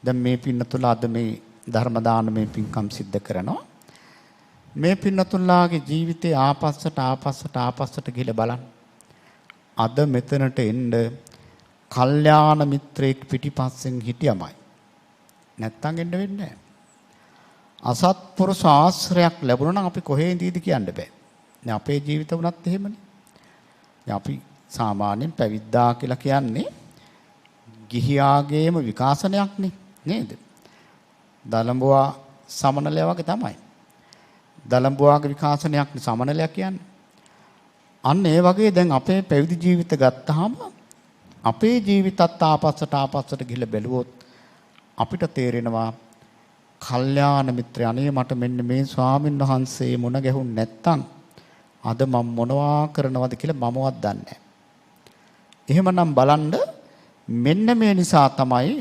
දැන් මේ පින්නතුල අද මේ ධර්ම දානමය පින්කම් සිද්ධ කරනවා. මේ පින්නතුල්ලාගේ ජීවිතේ ආපස්සට ගිහලා බලන්න. අද මෙතනට එන්න කල්යාණ මිත්‍රයෙක් පිටිපස්සෙන් හිටියමයි. නැත්තම් එන්න වෙන්නේ නැහැ. අසත්පුරුෂ ආශ්‍රයක් ලැබුණා නම් අපි කොහේ ඉඳීද කියන්න බෑ. දැන් අපේ ජීවිත වුණත් එහෙමනේ. දැන් අපි සාමාන්‍යයෙන් පැවිද්දා කියලා කියන්නේ ගිහියාගේම විකාශනයක්නේ නේද? දලඹුවා සමනලයා වගේ තමයි. දලඹුවාගේ විකාශනයක් සමනලයා කියන්නේ. අන්න ඒ වගේ දැන් අපේ පැවිදි ජීවිත ගත්තාම අපේ ජීවිතත් ආපස්සට ගිහිල්ලා බැලුවොත් අපිට තේරෙනවා කල්යාණ මිත්‍රය අනේ මට මෙන්න මේ ස්වාමීන් වහන්සේ මුණ ගැහුන් නැත්තම් අද මම මොනවා කරනවද කියලා මමවත් දන්නේ නැහැ. එහෙමනම් බලන්න මෙන්න මේ නිසා තමයි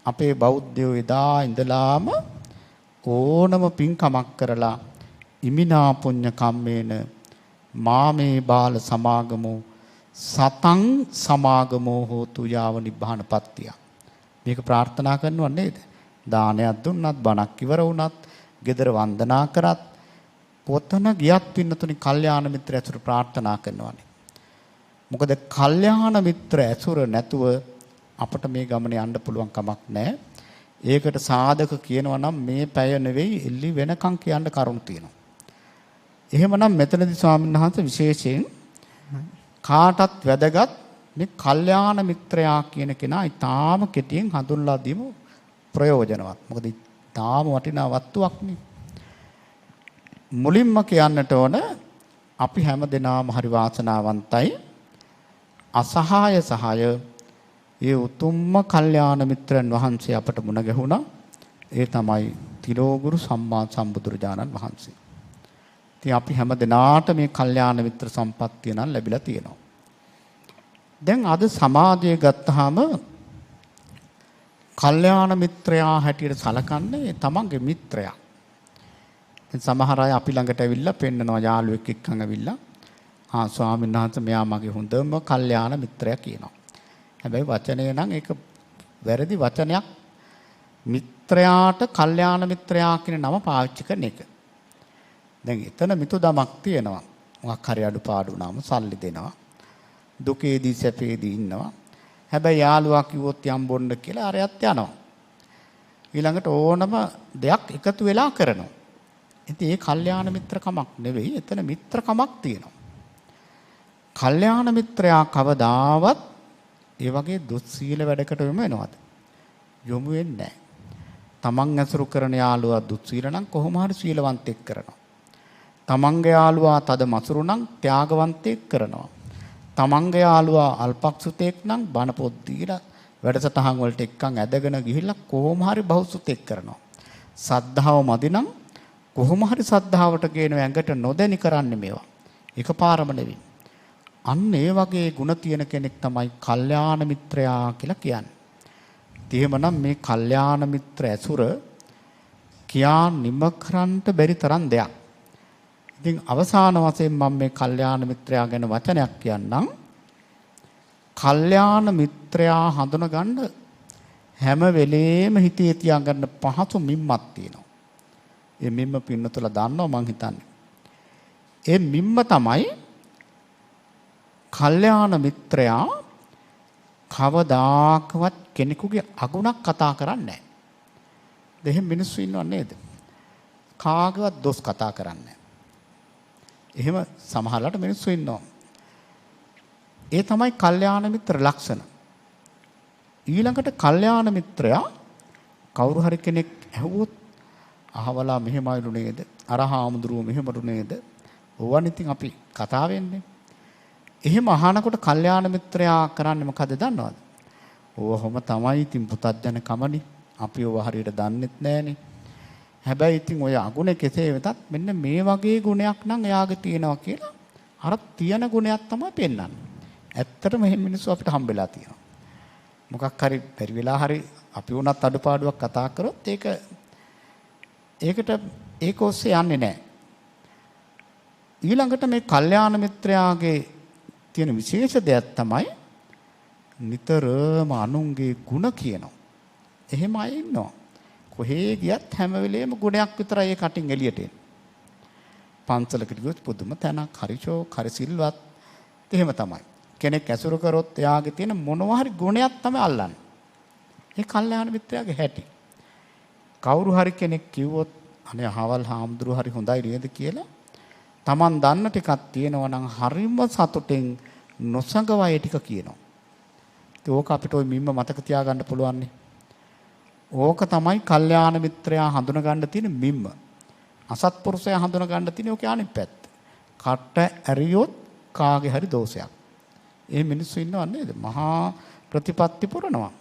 අපේ බෞද්ධයෝ එදා ඉඳලාම ඕනම පින්කමක් කරලා ඉමිනා පුඤ්ඤ කම්මේන මාමේ බාල සමාගමෝ සතං සමාගමෝ හෝතු යාව නිබ්බානපත්තිය. මේක ප්‍රාර්ථනා කරනව නේද? දානයක් දුන්නත් බණක් ඉවර වුණත් gedara වන්දනා කරත් පොතන ගියත් පින්නතුනි කල්යාණ මිත්‍ර ඇසුර ප්‍රාර්ථනා කරනවානේ. මොකද කල්යාණ මිත්‍ර ඇසුර නැතුව අපට මේ ගමනේ යන්න පුළුවන් කමක් නැහැ. ඒකට සාධක කියනවා නම් මේ පැය නෙවෙයි එල්ලි වෙනකන් කියන්න කරුණු තියෙනවා. එහෙමනම් මෙතනදී ස්වාමීන් වහන්සේ විශේෂයෙන් කාටත් වැදගත් මේ කල්යාණ මිත්‍රයා කියන කෙනා ඊටාම කෙටියෙන් හඳුන්ලා දීමු ප්‍රයෝජනවත්. මොකද ඊටාම වටිනා වස්තුවක් නේ. මුලින්ම කියන්නට ඕන අපි හැම දිනම හරි වාසනාවන්තයි. අසහාය සහාය ඒ උතුම්ම කල්යාණ මිත්‍රයන් වහන්සේ අපට මුණ ගැහුණා. ඒ තමයි තිලෝගුරු සම්මා සම්බුදුරජාණන් වහන්සේ. ඉතින් අපි හැම දිනාට මේ කල්යාණ මිත්‍ර සම්පත්තිය නම් ලැබිලා තියෙනවා. දැන් අද සමාජය ගත්තාම කල්යාණ මිත්‍රයා හැටියට සලකන්නේ තමන්ගේ මිත්‍රයා. දැන් සමහර අය අපි ළඟට ඇවිල්ලා පෙන්නනවා යාළුවෙක් එක්කන් ඇවිල්ලා ස්වාමීන් වහන්සේ මෙයා මගේ හොඳම කල්යාණ මිත්‍රයා කියනවා. හැබැයි වචනේ නම් ඒක වැරදි වචනයක්. මිත්‍රයාට කල්යාණ මිත්‍රයා කියන නම පාවිච්චි කරන එක. දැන් එතන මිතුදමක් තියෙනවා. මොකක් හරි අඩුපාඩු වුණාම සල්ලි දෙනවා. දුකේදී සැපේදී ඉන්නවා. හැබැයි යාළුවා කිව්වොත් යම් බොන්න කියලා අරයත් යනවා. ඊළඟට ඕනම දෙයක් එකතු වෙලා කරනවා. ඉතින් ඒ කල්යාණ මිත්‍රකමක් නෙවෙයි. එතන මිත්‍රකමක් තියෙනවා. කල්යාණ මිත්‍රයා කවදාවත් ඒ වගේ දුස්සීල වැඩකට යොමු වෙනවද? යොමු වෙන්නේ නැහැ. තමන් ඇසුරු කරන යාළුවා දුස්සීල නම් කොහොම හරි සීලවන්තෙක් කරනවා. තමන්ගේ යාළුවා තද මසුරු නම් ත්‍යාගවන්තෙක් කරනවා. තමන්ගේ යාළුවා අල්පක්සුතෙක් නම් බණ පොත් දීලා වැඩසටහන් වලට එක්කන් ඇදගෙන ගිහිල්ලා කොහොම හරි බහුසුතෙක් කරනවා. සද්ධාව මදි නම් කොහොම හරි සද්ධාවට ගේන ඇඟට නොදැනි කරන්නේ මේවා. එකපාරම නෙවෙයි. අන්න ඒ වගේ ಗುಣ තියෙන කෙනෙක් තමයි කල්යාණ මිත්‍රයා කියලා කියන්නේ. එහෙමනම් මේ කල්යාණ මිත්‍ර ඇසුර කියා නිම කරන්නට බැරි තරම් දෙයක්. ඉතින් අවසාන වශයෙන් මම මේ කල්යාණ මිත්‍රයා ගැන වචනයක් කියන්නම්. කල්යාණ මිත්‍රයා හඳුනගන්න හැම වෙලේම හිතේ තියාගන්න පහසු මිම්මක් තියෙනවා. ඒ මිම්ම පින්නතුලා දන්නවා මං හිතන්නේ. ඒ මිම්ම තමයි කල්යාණ මිත්‍රයා කවදාකවත් කෙනෙකුගේ අගුණක් කතා කරන්නේ නැහැ. දෙහිම මිනිස්සු ඉන්නව නේද? කාගවත් දොස් කතා කරන්නේ නැහැ. එහෙම සමහරවිට මිනිස්සු ඉන්නවා. ඒ තමයි කල්යාණ මිත්‍ර ලක්ෂණ. ඊළඟට කල්යාණ මිත්‍රයා කවුරු හරි කෙනෙක් ඇහුවොත් අහවලා මෙහෙමයිලු නේද? අරහාමුදුරුව මෙහෙමලු නේද? ඕවන් ඉතින් අපි කතා වෙන්නේ. එහෙම අහනකොට කල්යාණ මිත්‍රයා කරන්නේ මොකද දන්නවද? ඕවම තමයි ඉතින් පුතත්ජන කමනේ. අපි ඕව හරියට දන්නෙත් නෑනේ. හැබැයි ඉතින් ඔය අගුණ කෙසේ වෙතත් මෙන්න මේ වගේ ගුණයක් නම් එයාගේ තියෙනවා කියලා අර තියෙන ගුණයක් තමයි පෙන්වන්නේ. ඇත්තටම මෙහෙම මිනිස්සු අපිට හම්බෙලා තියෙනවා. මොකක් හරි පරි වෙලා හරි අපි වුණත් අඩුපාඩුවක් කතා කරොත් ඒක ඔස්සේ යන්නේ නැහැ. ඊළඟට මේ කල්යාණ මිත්‍රයාගේ තියෙන විශේෂ දෙයක් තමයි නිතරම අනුන්ගේ ಗುಣ කියනවා. එහෙම අය ඉන්නවා. කොහේ ගියත් හැම වෙලේම ගුණයක් විතරයි ඒ කටින් එළියට එන්නේ. පන්සලකට ගියොත් පුදුම තැනක් හරිෂෝ කරසිල්වත් එහෙම තමයි. කෙනෙක් ඇසුරු කරොත් එයාගේ තියෙන මොනවා හරි ගුණයක් තමයි අල්ලන්නේ. ඒ කල්යාණ මිත්‍රයාගේ හැටි. කවුරු හරි කෙනෙක් කිව්වොත් අනේ අහවල් හාමුදුරුවෝ හරි හොඳයි නේද කියලා Taman දන්න ටිකක් තියෙනවා නම් හරිම සතුටෙන් නොසඟවය ටික කියනවා. ඒක ඕක අපිට ওই මිම්ම මතක තියාගන්න පුළුවන් නේ. ඕක තමයි කල්යාණ මිත්‍රයා හඳුන ගන්න තියෙන මිම්ම. අසත්පුරුෂයා හඳුන ගන්න තියෙන ඕකේ අනිත් පැත්ත. කට ඇරියොත් කාගේ හරි දෝෂයක්. ඒ මිනිස්සු ඉන්නව නේද? මහා ප්‍රතිපත්ති පුරනවා.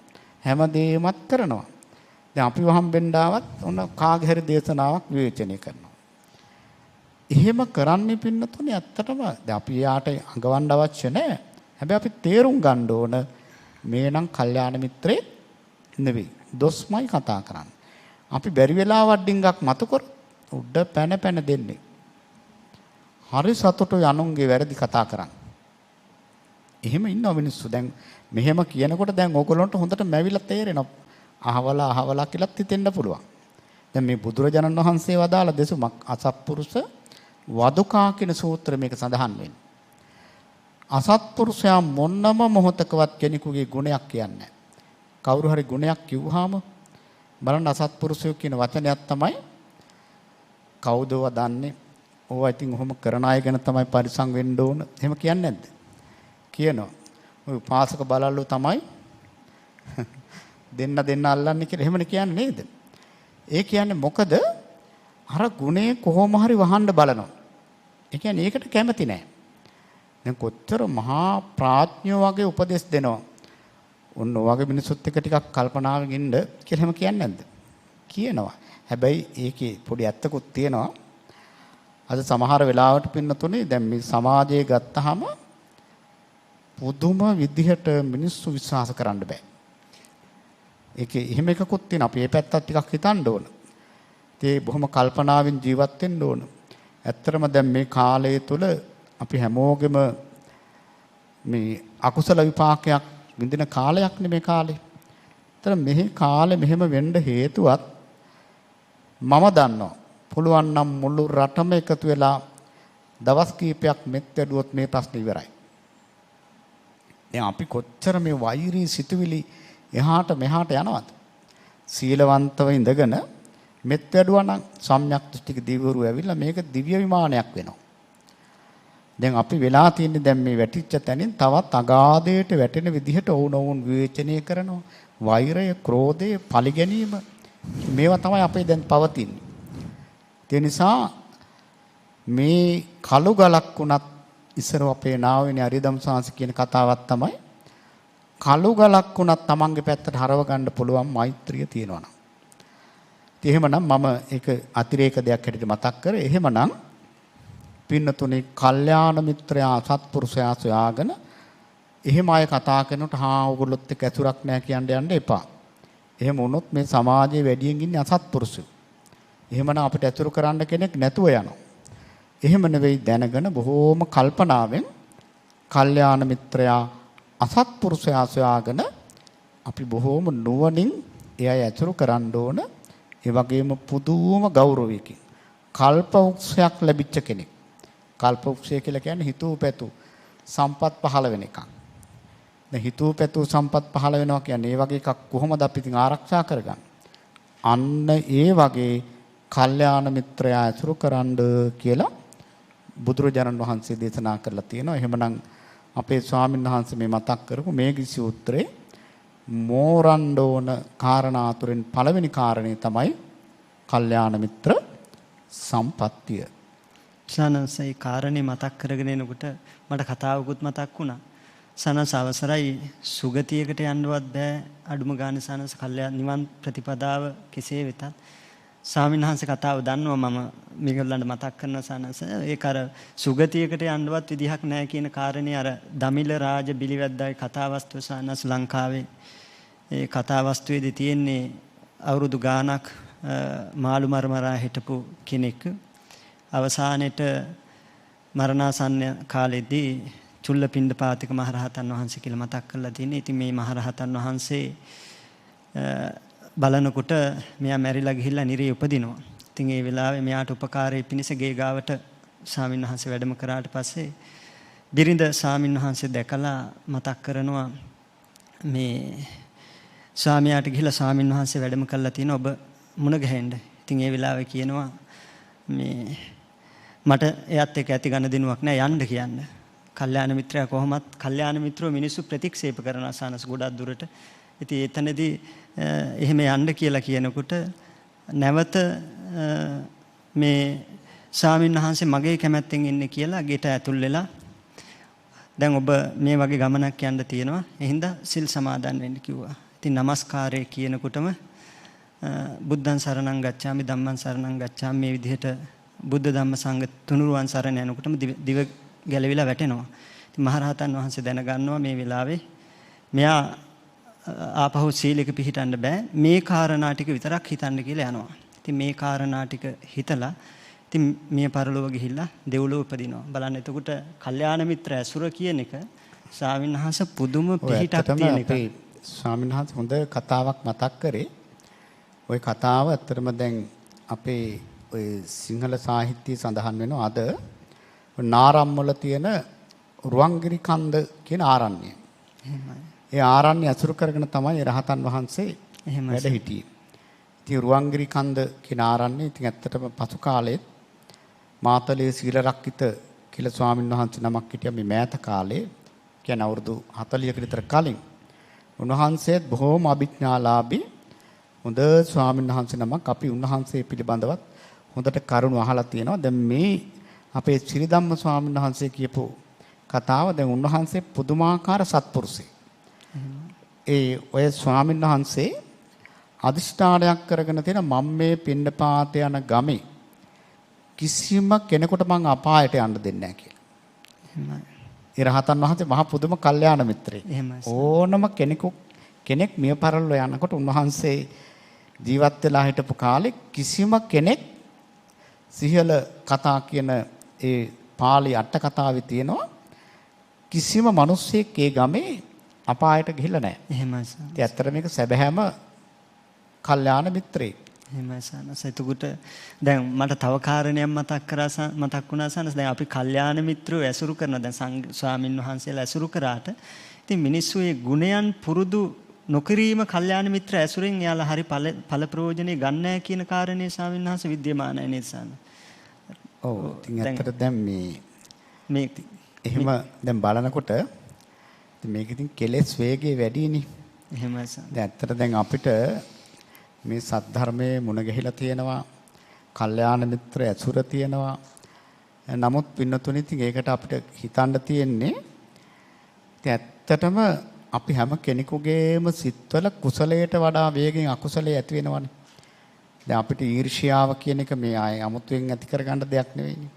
හැමදේමත් කරනවා. දැන් අපි වහම්බෙන්න ආවත් ඔන්න කාගේ හරි දේශනාවක් විවේචනය කරනවා. එහෙම කරන්නේ පින්නතුනේ ඇත්තටම දැන් අපි යාට අඟවන්න අවශ්‍ය නැහැ. හැබැයි අපි තේරුම් ගන්න ඕන මේ නම් කල්යාණ මිත්‍රේ නෙවෙයි. දොස්මයි කතා කරන්නේ. අපි බැරි වෙලාවක් ඩිංගක් මතු කර උඩ පැන පැන දෙන්නේ. හරි සතුටු යනුන්ගේ වැරදි කතා කරන්නේ. එහෙම ඉන්නව මිනිස්සු. දැන් මෙහෙම කියනකොට දැන් ඕගොල්ලන්ට හොඳට මැවිලා තේරෙනවා. අහවලා කියලාත් හිතෙන්න පුළුවන්. දැන් මේ බුදුරජාණන් වහන්සේ වදාළ දෙසුමක් අසත්පුරුෂ වදුකා කියන සූත්‍රය මේක සඳහන් වෙන්නේ. අසත්පුරුෂයා මොන්නම මොහොතකවත් කෙනෙකුගේ ගුණයක් කියන්නේ නැහැ. කවුරු හරි ගුණයක් කිව්වහම බලන්න අසත්පුරුෂයෝ කියන වචනයක් තමයි කවුදව දන්නේ. ඕවා ඉතින් ඔහොම කරන අය ගැන තමයි පරිසං වෙන්න ඕන. එහෙම කියන්නේ නැද්ද? කියනවා. ඔය පාසක බලල්ලෝ තමයි දෙන්න අල්ලන්නේ කියලා එහෙමනේ කියන්නේ නේද? ඒ කියන්නේ මොකද? අර ගුණේ කොහොම හරි වහන්න බලනවා. ඒ කියන්නේ ඒකට කැමති නැහැ. දැන් කොච්චර මහා ප්‍රඥාව වගේ උපදෙස් දෙනවා. ඔන්න ඔයගේ මිනිස්සුත් එක ටිකක් කල්පනාවෙන් ඉන්න කියලා එහෙම කියන්නේ නැද්ද? කියනවා. හැබැයි ඒකේ පොඩි ඇත්තකුත් තියෙනවා. අද සමහර වෙලාවට පින්නතුනේ දැන් මේ සමාජයේ ගත්තාම පුදුම විදිහට මිනිස්සු විශ්වාස කරන්න බෑ. ඒකේ එහෙම එකකුත් තියෙනවා. අපි මේ පැත්තත් ටිකක් හිතන්න ඕන. ඒ බොහොම කල්පනාවෙන් ජීවත් වෙන්න ඕන. ඇත්තටම දැන් මේ කාලය තුල අපි හැමෝගෙම මේ අකුසල විපාකයක් විඳින කාලයක් නෙමේ කාලේ. ඒතර මෙහි කාලේ මෙහෙම වෙන්න හේතුවත් මම දන්නවා. පුළුවන් නම් මුළු රටම එකතු වෙලා දවස් කීපයක් මෙත් වැඩුවොත් මේ ප්‍රශ්නේ ඉවරයි. දැන් අපි කොච්චර මේ වෛරී සිතුවිලි එහාට මෙහාට යනවද? සීලවන්තව ඉඳගෙන මෙත් වැඩුවා නම් සම්‍යක් දෘෂ්ටික දිව්‍යවරු ඇවිල්ලා මේක දිව්‍ය විමානයක් වෙනවා. දැන් අපි වෙලා තියෙන්නේ දැන් මේ වැටිච්ච තැනින් තවත් අගාධයට වැටෙන විදිහට වුණ විවේචනය කරනවා. වෛරය, ක්‍රෝධය, පරිගැනීම මේවා තමයි අපේ දැන් පවතින්නේ. ඒ නිසා මේ කළු ගලක් වුණත් ඉස්සර අපේ නාවිනේ අරිදම් සාංශ කියන කතාවක් තමයි කළු ගලක් වුණත් Tamange පැත්තට හරව ගන්න පුළුවන් මෛත්‍රිය තියෙනවා නම්. ඉතින් එහෙමනම් මම ඒක අතිරේක දෙයක් හැටියට මතක් කරේ. එහෙමනම් පින්නතුනේ කල්යාණ මිත්‍රයා සත්පුරුෂයා සොයාගෙන එහෙම අය කතා කරනකොට ඕගොල්ලොත් එක්ක ඇසුරක් නැහැ කියන්න යන්න එපා. එහෙම වුණොත් මේ සමාජයේ වැඩියෙන් ඉන්නේ අසත්පුරුෂයෝ. එහෙමනම් අපිට ඇසුරු කරන්න කෙනෙක් නැතුව යනවා. එහෙම නෙවෙයි දැනගෙන බොහෝම කල්පනාවෙන් කල්යාණ මිත්‍රයා අසත්පුරුෂයා සොයාගෙන අපි බොහෝම නුවණින් එයයි ඇසුරු කරන්න ඕන. ඒ වගේම පුදුම ගෞරවයකින් කල්පවෘක්ෂයක් ලැබිච්ච කෙනෙක්. කල්පවෘක්ෂය කියලා කියන්නේ හිතුව පැතු සම්පත් පහළ වෙන එකක්. දැන් හිතුව පැතු සම්පත් පහළ වෙනවා කියන්නේ ඒ වගේ එකක් කොහොමද අපි ඉතින් ආරක්ෂා කරගන්නේ? අන්න ඒ වගේ කල්යාණ මිත්‍රයා ඇසුරු කරන්න කියලා බුදුරජාණන් වහන්සේ දේශනා කරලා තියෙනවා. එහෙමනම් අපේ ස්වාමීන් වහන්සේ මේ මතක් කරපු මේගි සූත්‍රයේ මෝරන්න ඕන කාරණා අතුරින් පළවෙනි කාරණේ තමයි කල්යාණ මිත්‍ර සම්පත්තිය. සනසයි කාරණේ මතක් කරගෙන එනකොට මට කතාවකුත් මතක් වුණා. සනස අවසරයි සුගතියකට යන්නවත් බෑ අඩුම ගානේ සනස කල්යාණ නිවන් ප්‍රතිපදාව කෙසේ වෙතත් ස්වාමීන් වහන්සේ කතාව දන්නවා. මම මේගොල්ලන්ට මතක් කරන සනස ඒක අර සුගතියකට යන්නවත් විදිහක් නැහැ කියන කාරණේ අර දමිල රාජ බිලිවැද්දාගේ කතාවස්තුව සනස ලංකාවේ ඒ කතාවස්තුවේදී තියෙන්නේ අවුරුදු ගාණක් මාළු මරමරා හිටපු කෙනෙක් අවසානයේට මරණාසන්න කාලෙදී චුල්ලපිණ්ඩපාතික මහරහතන් වහන්සේ කියලා මතක් කරලා තියෙනවා. ඉතින් මේ මහරහතන් වහන්සේ බලනකොට මෙයා මැරිලා ගිහිල්ලා නිරේ උපදිනවා. ඉතින් ඒ වෙලාවේ මෙයාට උපකාරයේ පිණිස ගේ ගාවට ස්වාමීන් වහන්සේ වැඩම කරාට පස්සේ බිරිඳ ස්වාමීන් වහන්සේ දැකලා මතක් කරනවා මේ ස්වාමියාට ගිහිල්ලා ස්වාමීන් වහන්සේ වැඩම කරලා තියෙන ඔබ මුණ ගැහෙන්න. ඉතින් ඒ වෙලාවේ කියනවා මේ මට එයත් එක්ක ඇති ගන්න දිනුවක් නෑ යන්න කියන්න. කල්යාණ මිත්‍රයා කොහොමත් කල්යාණ මිත්‍රෝ මිනිස්සු ප්‍රතික්ෂේප කරන අසනස් ගොඩක් දුරට. ඉතින් එතනදී එහෙම යන්න කියලා කියනකොට නැවත මේ ස්වාමීන් වහන්සේ මගේ කැමැත්තෙන් ඉන්නේ කියලා ගෙට ඇතුල් වෙලා දැන් ඔබ මේ වගේ ගමනක් යන්න තියෙනවා. එහෙනම් සිල් සමාදන් වෙන්න කිව්වා. ඉතින් নমස්කාරය කියනකොටම බුද්ධං සරණං ගච්ඡාමි ධම්මං සරණං ගච්ඡාමි මේ විදිහට බුද්ධ ධම්ම සංඝ තුනුරුවන් සරණ යනකොටම දිව ගැලවිලා වැටෙනවා. ඉතින් මහරහතන් වහන්සේ දැනගන්නවා මේ වෙලාවේ මෙයා ආපහු සීලෙක පිහිටන්න බෑ. මේ කාරණා ටික විතරක් හිතන්න කියලා යනවා. ඉතින් මේ කාරණා ටික හිතලා ඉතින් මිය පරලොව ගිහිල්ලා දෙව්ලොව උපදිනවා. බලන්න එතකොට කල්යාණ මිත්‍ර ඇසුර කියන එක ස්වාමීන් වහන්සේ පුදුම පිහිටක් තියෙන එක. ස්වාමීන් වහන්සේ හොඳ කතාවක් මතක් කරේ. ওই කතාව ඇත්තටම දැන් අපේ ඔය සිංහල සාහිත්‍යයේ සඳහන් වෙනවා. අද නාරම් වල තියෙන රුවන්ගිරි කන්ද කියන ආරණ්‍යය. ඒ ආරණ්‍ය අසුරු කරගෙන තමයි රහතන් වහන්සේ වැඩ හිටියේ. ඉතින් රුවන්ගිරි කන්ද කියන ආරණ්‍යය ඉතින් ඇත්තටම පසු කාලයේ මාතලේ සීලරක්කිත කියලා ස්වාමීන් වහන්සේ නමක් හිටියා මේ මෑත කාලේ. කියන්නේ අවුරුදු 40කට විතර කලින්. උන්වහන්සේත් බොහෝම අභිඥාලාභී හොඳ ස්වාමීන් වහන්සේ නමක්. අපි උන්වහන්සේ පිළිබඳවත් හොඳට කරුණු අහලා තියෙනවා. දැන් මේ අපේ ශ්‍රීධම්ම ස්වාමීන් වහන්සේ කියපු කතාව දැන් උන්වහන්සේ පුදුමාකාර සත්පුරුෂයෙක්. ඒ ඔය ස්වාමීන් වහන්සේ අදිෂ්ඨානයක් කරගෙන තියෙන මම මේ පින්නපාත යන ගමේ කිසිම කෙනෙකුට මං අපායට යන්න දෙන්නේ නැහැ කියලා. ඒ රහතන් වහන්සේ මහ පුදුම කල්යාණ මිත්‍රයෙක්. ඕනම කෙනෙක් මිය පරලෝ යනකොට උන්වහන්සේ ජීවත් වෙලා හිටපු කාලේ කිසිම කෙනෙක් සිහල කතා කියන ඒ පාළි අට කතාවේ තියෙනවා කිසිම මිනිස්සෙක් ඒ ගමේ අපායට ගිහිල්ලා නැහැ. එහෙමයි ඉතින් ඇත්තට මේක සැබෑම කල්යාණ මිත්‍රයෙක්. එහෙමයි සානස. එතකොට දැන් මට තව කාරණයක් මතක් වුණා සානස. දැන් අපි කල්යාණ මිත්‍රයෝ ඇසුරු කරන දැන් ස්වාමින් වහන්සේලා ඇසුරු කරාට ඉතින් මිනිස්සු ඒ ගුණයන් පුරුදු නොකිරීම කල්යාණ මිත්‍ර ඇසුරෙන් එයාලා හරි ඵල ප්‍රයෝජනෙ ගන්න නැහැ කියන කාරණේ ස්වාමින් වහන්සේ විද්‍යමානයි නේද සානස? ඔව්. ඉතින් ඇත්තට දැන් මේ එහෙම දැන් බලනකොට මේක ඉතින් කෙලෙස් වේගය වැඩිනේ. එහෙමයි සානස. දැන් ඇත්තට දැන් අපිට මේ සද්ධර්මයේ මුණ ගැහිලා තියෙනවා. කල්යාණ මිත්‍ර ඇසුර තියෙනවා. නමුත් පින්නතුනි ඉතින් ඒකට අපිට හිතන්න තියෙන්නේ ඉතින් ඇත්තටම අපි හැම කෙනෙකුගේම සිත්වල කුසලයට වඩා වේගෙන් අකුසලයේ ඇති වෙනවනේ. දැන් අපිට ඊර්ෂ්‍යාව කියන එක මේ ආයේ අමුතුවෙන් ඇති කරගන්න දෙයක් නෙවෙයිනේ.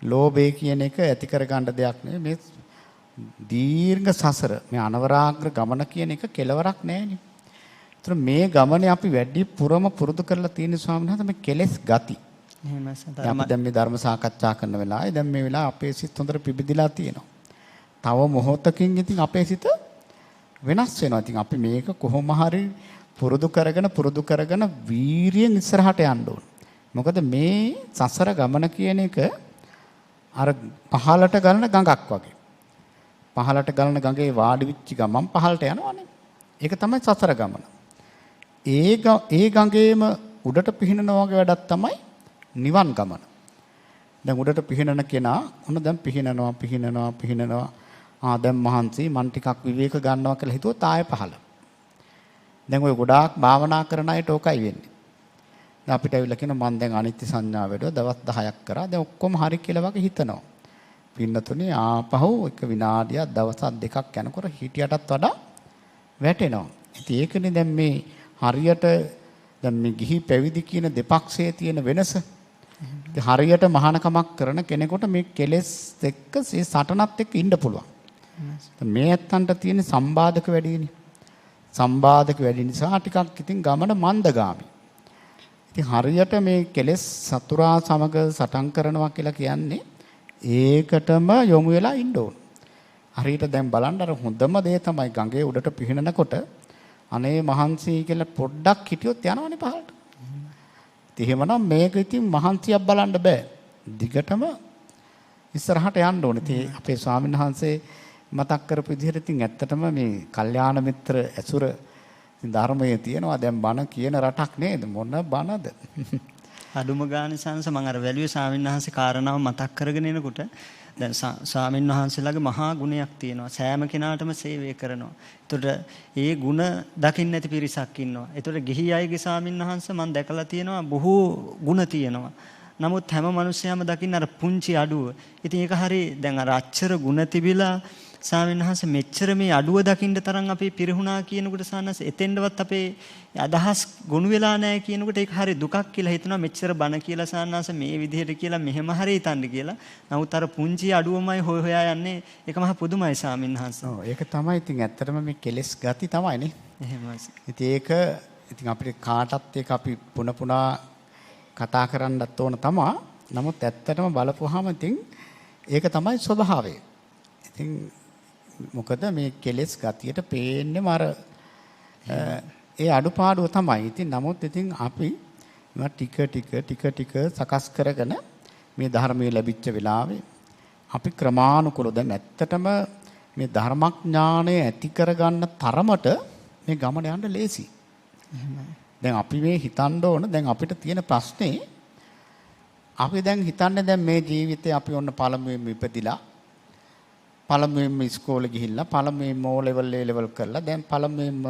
ලෝභය කියන එක ඇති කරගන්න දෙයක් නෙවෙයි. මේ දීර්ඝ සසර මේ අනවරාග්‍ර ගමන කියන එක කෙලවරක් නැහැනේ. ඒතර මේ ගමනේ අපි වැඩි පුරම පුරුදු කරලා තියෙන ස්වාමීන් වහන්සේ මේ කෙලෙස් ගති. එහෙමයි සානස. අපි දැන් මේ ධර්ම සාකච්ඡා කරන වෙලාවේ දැන් මේ වෙලාව අපේ සිත් හොඳට පිබිදිලා තියෙනවා. තව මොහොතකින් ඉතින් අපේ සිත වෙනස් වෙනවා. ඉතින් අපි මේක කොහොම හරි පුරුදු කරගෙන වීරියෙන් ඉස්සරහට යන්න ඕන. මොකද මේ සසර ගමන කියන එක අර පහලට ගලන ගඟක් වගේ. පහලට ගලන ගඟේ වාඩි වෙච්ච ගමන් පහලට යනවනේ. ඒක තමයි සසර ගමන. ඒ ගඟේම උඩට පිහිනනවා වගේ වැඩක් තමයි නිවන් ගමන. දැන් උඩට පිහිනන කෙනා ඔන්න දැන් පිහිනනවා. දැන් මහන්සි මන් ටිකක් විවේක ගන්නවා කියලා හිතුවොත් ආයෙ පහළ. දැන් ඔය ගොඩාක් භාවනා කරන අයට ඕකයි වෙන්නේ. දැන් අපිට ඇවිල්ලා කියන මම දැන් අනිත්‍ය සංඥා වැඩුවා දවස් 10ක් කරා. දැන් ඔක්කොම හරි කියලා වගේ හිතනවා. පින්නතුනේ ආපහු එක විනාඩියක් දවසක් දෙකක් යනකොට හිටියටත් වඩා වැටෙනවා. ඉතින් ඒකනේ දැන් මේ හරියට දැන් මේ ගිහි පැවිදි කියන දෙපක්ෂයේ තියෙන වෙනස. ඉතින් හරියට මහානකමක් කරන කෙනෙකුට මේ කෙලෙස් එක්ක ඒ සටනත් එක්ක ඉන්න පුළුවන්. මේ ඇත්තන්ට තියෙන සම්බාධක වැඩිනේ. සම්බාධක වැඩි නිසා ටිකක් ඉතින් ගමන මන්දගාමි. ඉතින් හරියට මේ කෙලෙස් සතුරා සමග සටන් කරනවා කියලා කියන්නේ ඒකටම යොමු වෙලා ඉන්න ඕන. හරියට දැන් බලන්න අර හොඳම දේ තමයි ගඟේ උඩට පිහිනනකොට අනේ මහන්සි කියලා පොඩ්ඩක් හිටියොත් යනවනේ පහළට. ඉතින් එහෙමනම් මේක ඉතින් මහන්සියක් බලන්න බෑ. දිගටම ඉස්සරහට යන්න ඕනේ. ඉතින් අපේ ස්වාමීන් වහන්සේ මතක් කරපු විදිහට ඉතින් ඇත්තටම මේ කල්යාණ මිත්‍ර ඇසුර ධර්මයේ තියෙනවා. දැන් බණ කියන රටක් නේද? මොන බණද? අඩුම ගානේ සංස මම අර වැලියෝ ස්වාමීන් වහන්සේ කාරණාව මතක් කරගෙන එනකොට දැන් ස්වාමීන් වහන්සේලාගේ මහා ගුණයක් තියෙනවා. සෑම කෙනාටම සේවය කරනවා. ඒතකොට ඒ ගුණ දකින්න නැති පිරිසක් ඉන්නවා. ඒතකොට ගිහි අයගේ ස්වාමීන් වහන්සේ මම දැකලා තියෙනවා බොහෝ ගුණ තියෙනවා. නමුත් හැම මිනිස්සයාම දකින්න අර පුංචි අඩුව. ඉතින් ඒක හරි දැන් අර අච්චර ගුණ තිබිලා ස්වාමීන් වහන්සේ මෙච්චර මේ අඩුව දකින්න තරම් අපි පිරිහුණා කියනකොට සානස් එතෙන්දවත් අපේ අදහස් ගොනු වෙලා නැහැ කියනකොට ඒක හරි දුකක් කියලා හිතනවා. මෙච්චර බණ කියලා සානස් මේ විදිහට කියලා මෙහෙම හරි හිතන්න කියලා. නමුත් අර පුංචි අඩුවමයි හොය හොයා යන්නේ. ඒක මහ පුදුමයි ස්වාමීන් වහන්සේ. ඔව් ඒක තමයි ඉතින් ඇත්තටම මේ කෙලෙස් ගති තමයිනේ. එහෙමයි. ඉතින් ඒක ඉතින් අපිට කාටත් ඒක අපි පුනා කතා කරන්නත් ඕන තමයි. නමුත් ඇත්තටම බලපුවාම ඉතින් ඒක තමයි ස්වභාවය. ඉතින් මොකද මේ කෙලෙස් ගතියට පේන්නේම අර ඒ අඩුපාඩුව තමයි. ඉතින් නමුත් ඉතින් අපි ටික සකස් කරගෙන මේ ධර්මයේ ලැබිච්ච වෙලාවේ අපි ක්‍රමානුකූලව දැන් ඇත්තටම මේ ධර්මඥානය ඇති කරගන්න තරමට මේ ගමන යන්න ලේසි. දැන් අපි මේ හිතන්න ඕන දැන් අපිට තියෙන ප්‍රශ්නේ අපි දැන් හිතන්නේ දැන් මේ ජීවිතේ අපි ඔන්න පළමුවෙන්ම ඉපදිලා පළමුවෙන්ම ඉස්කෝලේ ගිහිල්ලා පළමුවෙන්ම O level A level කරලා දැන් පළමුවෙන්ම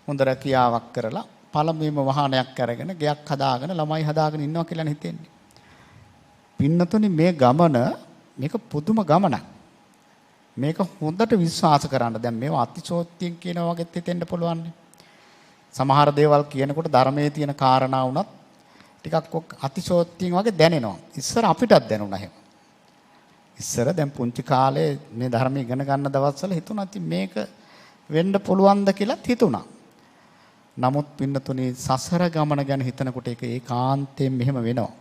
හොඳ රැකියාවක් කරලා පළමුවෙන්ම වාහනයක් අරගෙන ගෙයක් හදාගෙන ළමයි හදාගෙන ඉන්නවා කියලා හිතෙන්නේ. පින්නතුනි මේ ගමන මේක පුදුම ගමනක්. මේක හොඳට විශ්වාස කරන්න. දැන් මේවා අතිශෝක්තියෙන් කියනවා වගේත් හිතෙන්න පුළුවන්. සමහර දේවල් කියනකොට ධර්මයේ තියෙන කාරණා වුණත් ටිකක් අතිශෝක්තියෙන් වගේ දැනෙනවා. ඉස්සර අපිටත් දැනුණා එහෙම. ඉස්සර දැන් පුංචි කාලේ මේ ධර්ම ඉගෙන ගන්න දවස්වල හිතුණා ඉතින් මේක වෙන්න පුළුවන්ද කියලාත් හිතුණා. නමුත් පින්නතුනේ සසර ගමන ගැන හිතනකොට ඒක ඒකාන්තයෙන් මෙහෙම වෙනවා.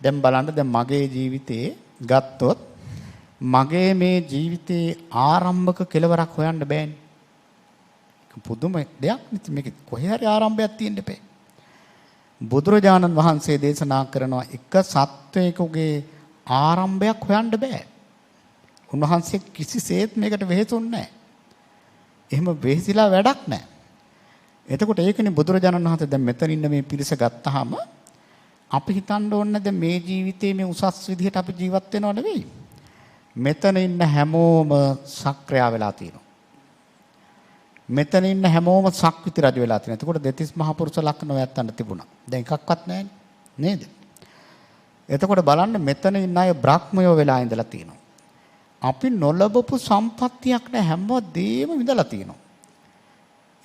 දැන් බලන්න දැන් මගේ ජීවිතේ ගත්තොත් මගේ මේ ජීවිතේ ආරම්භක කෙලවරක් හොයන්න බෑනේ. පුදුම දෙයක් නෙති මේක කොහේ හරි ආරම්භයක් තියෙන්න බෑ. බුදුරජාණන් වහන්සේ දේශනා කරනවා එක සත්වයකගේ ආරම්භයක් හොයන්න බෑ. උන්වහන්සේ කිසිසේත් මේකට වෙහෙසුන්නේ නැහැ. එහෙම වෙහෙසිලා වැඩක් නැහැ. එතකොට ඒකනේ බුදුරජාණන් වහන්සේ දැන් මෙතන ඉන්න මේ පිරිස ගත්තාම අපි හිතන්න ඕනේ දැන් මේ ජීවිතේ මේ උසස් විදිහට අපි ජීවත් වෙනව නෙවෙයි. මෙතන ඉන්න හැමෝම සක්‍රියා වෙලා තියෙනවා. මෙතන ඉන්න හැමෝම සක්විති රජ වෙලා තියෙනවා. එතකොට දෙතිස් මහ පුරුෂ ලක්ෂණ ඔයත්තන්ට තිබුණා. දැන් එකක්වත් නැහැ නේද? එතකොට බලන්න මෙතන ඉන්න අය බ්‍රහ්මයෝ වෙලා ඉඳලා තියෙනවා. අපි නොලබපු සම්පත්තියක් නෑ හැමදේම විඳලා තියෙනවා.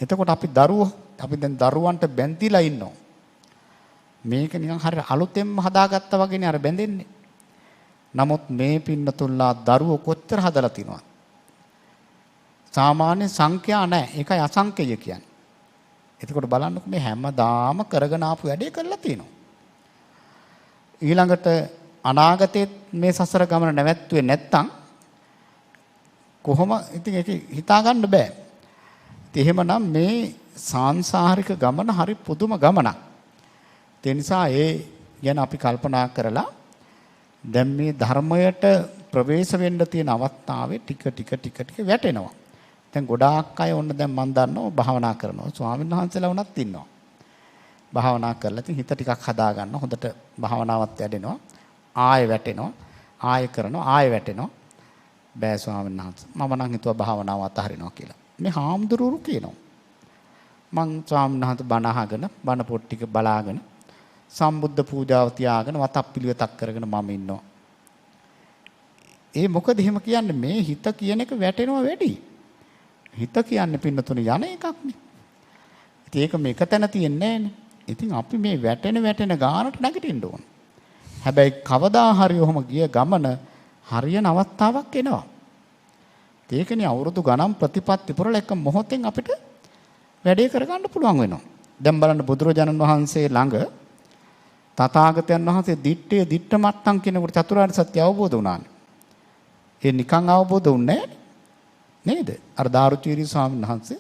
එතකොට අපි දැන් දරුවන්ට බැඳිලා ඉන්නවා. මේක නිකන් හරිය අලුතෙන්ම හදාගත්තා වගේනේ අර බැඳෙන්නේ. නමුත් මේ පින්නතුල්ලා දරුවෝ කොච්චර හදලා තිනවද? සාමාන්‍ය සංඛ්‍යා නැහැ. ඒකයි අසංඛ්‍යය කියන්නේ. එතකොට බලන්නකො මේ හැමදාම කරගෙන ආපු වැඩේ කරලා තියෙනවා. ඊළඟට අනාගතයේ මේ සසර ගමන නැවැත්තුවේ නැත්තම් කොහොම ඉතින් ඒක හිතා ගන්න බෑ. ඉතින් එහෙමනම් මේ සාංශාරික ගමන හරි පුදුම ගමනක්. ඒ නිසා ඒ ගැන අපි කල්පනා කරලා දැන් මේ ධර්මයට ප්‍රවේශ වෙන්න තියෙන අවස්ථාවේ ටික වැටෙනවා. දැන් ගොඩාක් අය ඔන්න දැන් මම දන්නවා භාවනා කරනවා. ස්වාමීන් වහන්සේලා වුණත් ඉන්නවා. භාවනා කරලා ඉතින් හිත ටිකක් හදා ගන්න හොඳට භාවනාවත් වැඩෙනවා. ආයෙ වැටෙනවා. ආයෙ කරනවා. ආයෙ වැටෙනවා. බෑ ස්වාමීන් වහන්සේ. මම නම් හිතුවා භාවනාව අතහරිනවා කියලා. මේ හාමුදුරුවෝ කියනවා. මං ස්වාමීන් වහන්සේ බණ අහගෙන බණ පොත් ටික බලාගෙන සම්බුද්ධ පූජාව තියාගෙන වතක් පිළිවෙතක් කරගෙන මම ඉන්නවා. ඒ මොකද එහෙම කියන්නේ මේ හිත කියන එක වැටෙනවා වැඩි. හිත කියන්නේ පින්නතුනේ යන එකක් නේ. ඉතින් ඒක මේක තැන තියෙන්නේ නෑනේ. ඉතින් අපි මේ වැටෙන ගානට නැගිටින්න ඕන. හැබැයි කවදා හරි ඔහම ගිය ගමන හරියන අවස්ථාවක් එනවා. ඒකනේ අවුරුදු ගණන් ප්‍රතිපත්ති පුරල එක මොහොතෙන් අපිට වැඩේ කරගන්න පුළුවන් වෙනවා. දැන් බලන්න බුදුරජාණන් වහන්සේ ළඟ තථාගතයන් වහන්සේ දිට්ඨ මට්ටම් කියනකොට චතුරාර්ය සත්‍ය අවබෝධ වුණානේ. ඒ නිකන් අවබෝධ වුණේ නේද? අර දාරුචීරි ස්වාමීන් වහන්සේ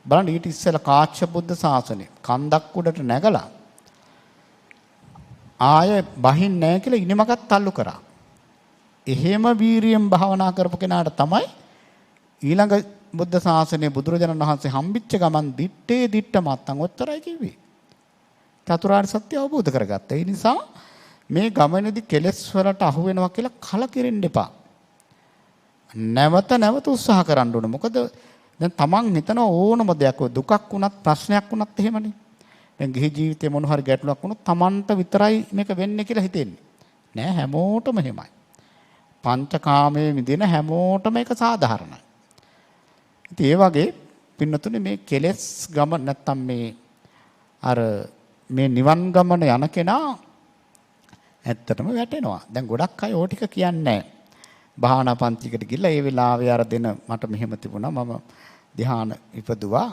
බලන්න ඊට ඉස්සෙල්ලා කාශ්‍යප බුද්ධ ශාසනය කන්දක් උඩට නැගලා ආය බහින් නැහැ කියලා ඉනිමකත් තල්ලු කරා. එහෙම වීරියෙන් භාවනා කරපු කෙනාට තමයි ඊළඟ බුද්ධ ශාසනයේ බුදුරජාණන් වහන්සේ හම්බෙච්ච ගමන් දිට්ඨ මත්තන් ඔච්චරයි කිව්වේ. චතුරාර්ය සත්‍ය අවබෝධ කරගත්තා. ඒ නිසා මේ ගමනේදී කෙලෙස් වලට අහු වෙනවා කියලා කලකිරෙන්න එපා. නැවත උත්සාහ කරන්න ඕනේ. මොකද දැන් තමන් හිතන ඕනම දෙයක් දුකක් වුණත් ප්‍රශ්නයක් වුණත් එහෙමනේ. දැන් ගිහි ජීවිතේ මොන හරි ගැටලුවක් වුණොත් තමන්ට විතරයි මේක වෙන්නේ කියලා හිතෙන්නේ. නෑ හැමෝටම එහෙමයි. පංචකාමයේ මිදෙන හැමෝටම ඒක සාධාරණයි. ඉතින් ඒ වගේ පින්නතුනේ මේ කෙලෙස් ගමන නැත්තම් මේ අර මේ නිවන් ගමන යන කෙනා ඇත්තටම වැටෙනවා. දැන් ගොඩක් අය ඕ ටික කියන්නේ නැහැ. භාවනා පන්තිකට ගිහලා ඒ වෙලාවේ අර දෙන මට මෙහෙම තිබුණා මම ධ්‍යාන ඉපදුවා.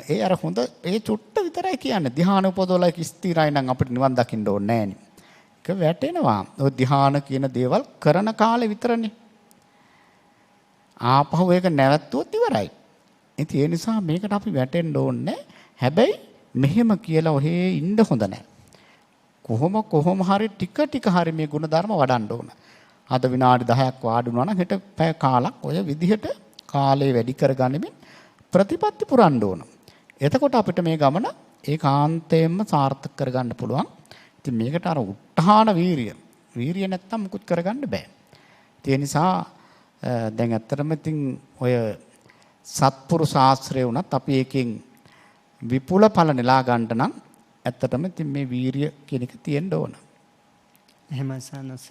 ඒ අර හොඳ ඒ චුට්ට විතරයි කියන්නේ. ධ්‍යාන උපදවලා ස්ථිරයි නම් අපිට නිවන් දකින්න ඕනේ නැහැ නේ. ඒක වැටෙනවා. ඔය ධ්‍යාන කියන දේවල් කරන කාලේ විතරනේ. ආපහු ඒක නැවතුවොත් ඉවරයි. ඉතින් ඒ නිසා මේකට අපි වැටෙන්න ඕනේ. හැබැයි මෙහෙම කියලා ඔහේ ඉන්න හොඳ නැහැ. කොහොම හරි ටික හරි මේ ಗುಣධර්ම වඩන්න ඕන. අද විනාඩි 10ක් වාඩි වුණා නම් හෙට පැය කාලක් ඔය විදිහට කාලේ වැඩි කරගනිමින් ප්‍රතිපත්ති පුරන්න ඕන. එතකොට අපිට මේ ගමන ඒකාන්තයෙන්ම සාර්ථක කරගන්න පුළුවන්. ඉතින් මේකට අර උත්හාන වීරිය නැත්තම් මුකුත් කරගන්න බෑ. ඒ නිසා දැන් ඇත්තටම ඉතින් ඔය සත්පුරුෂ ආශ්‍රය වුණත් අපි එකෙන් විපුල ඵල නෙලා ගන්න නම් ඇත්තටම ඉතින් මේ වීරිය කියන එක තියෙන්න ඕන. එහෙමයි සනස.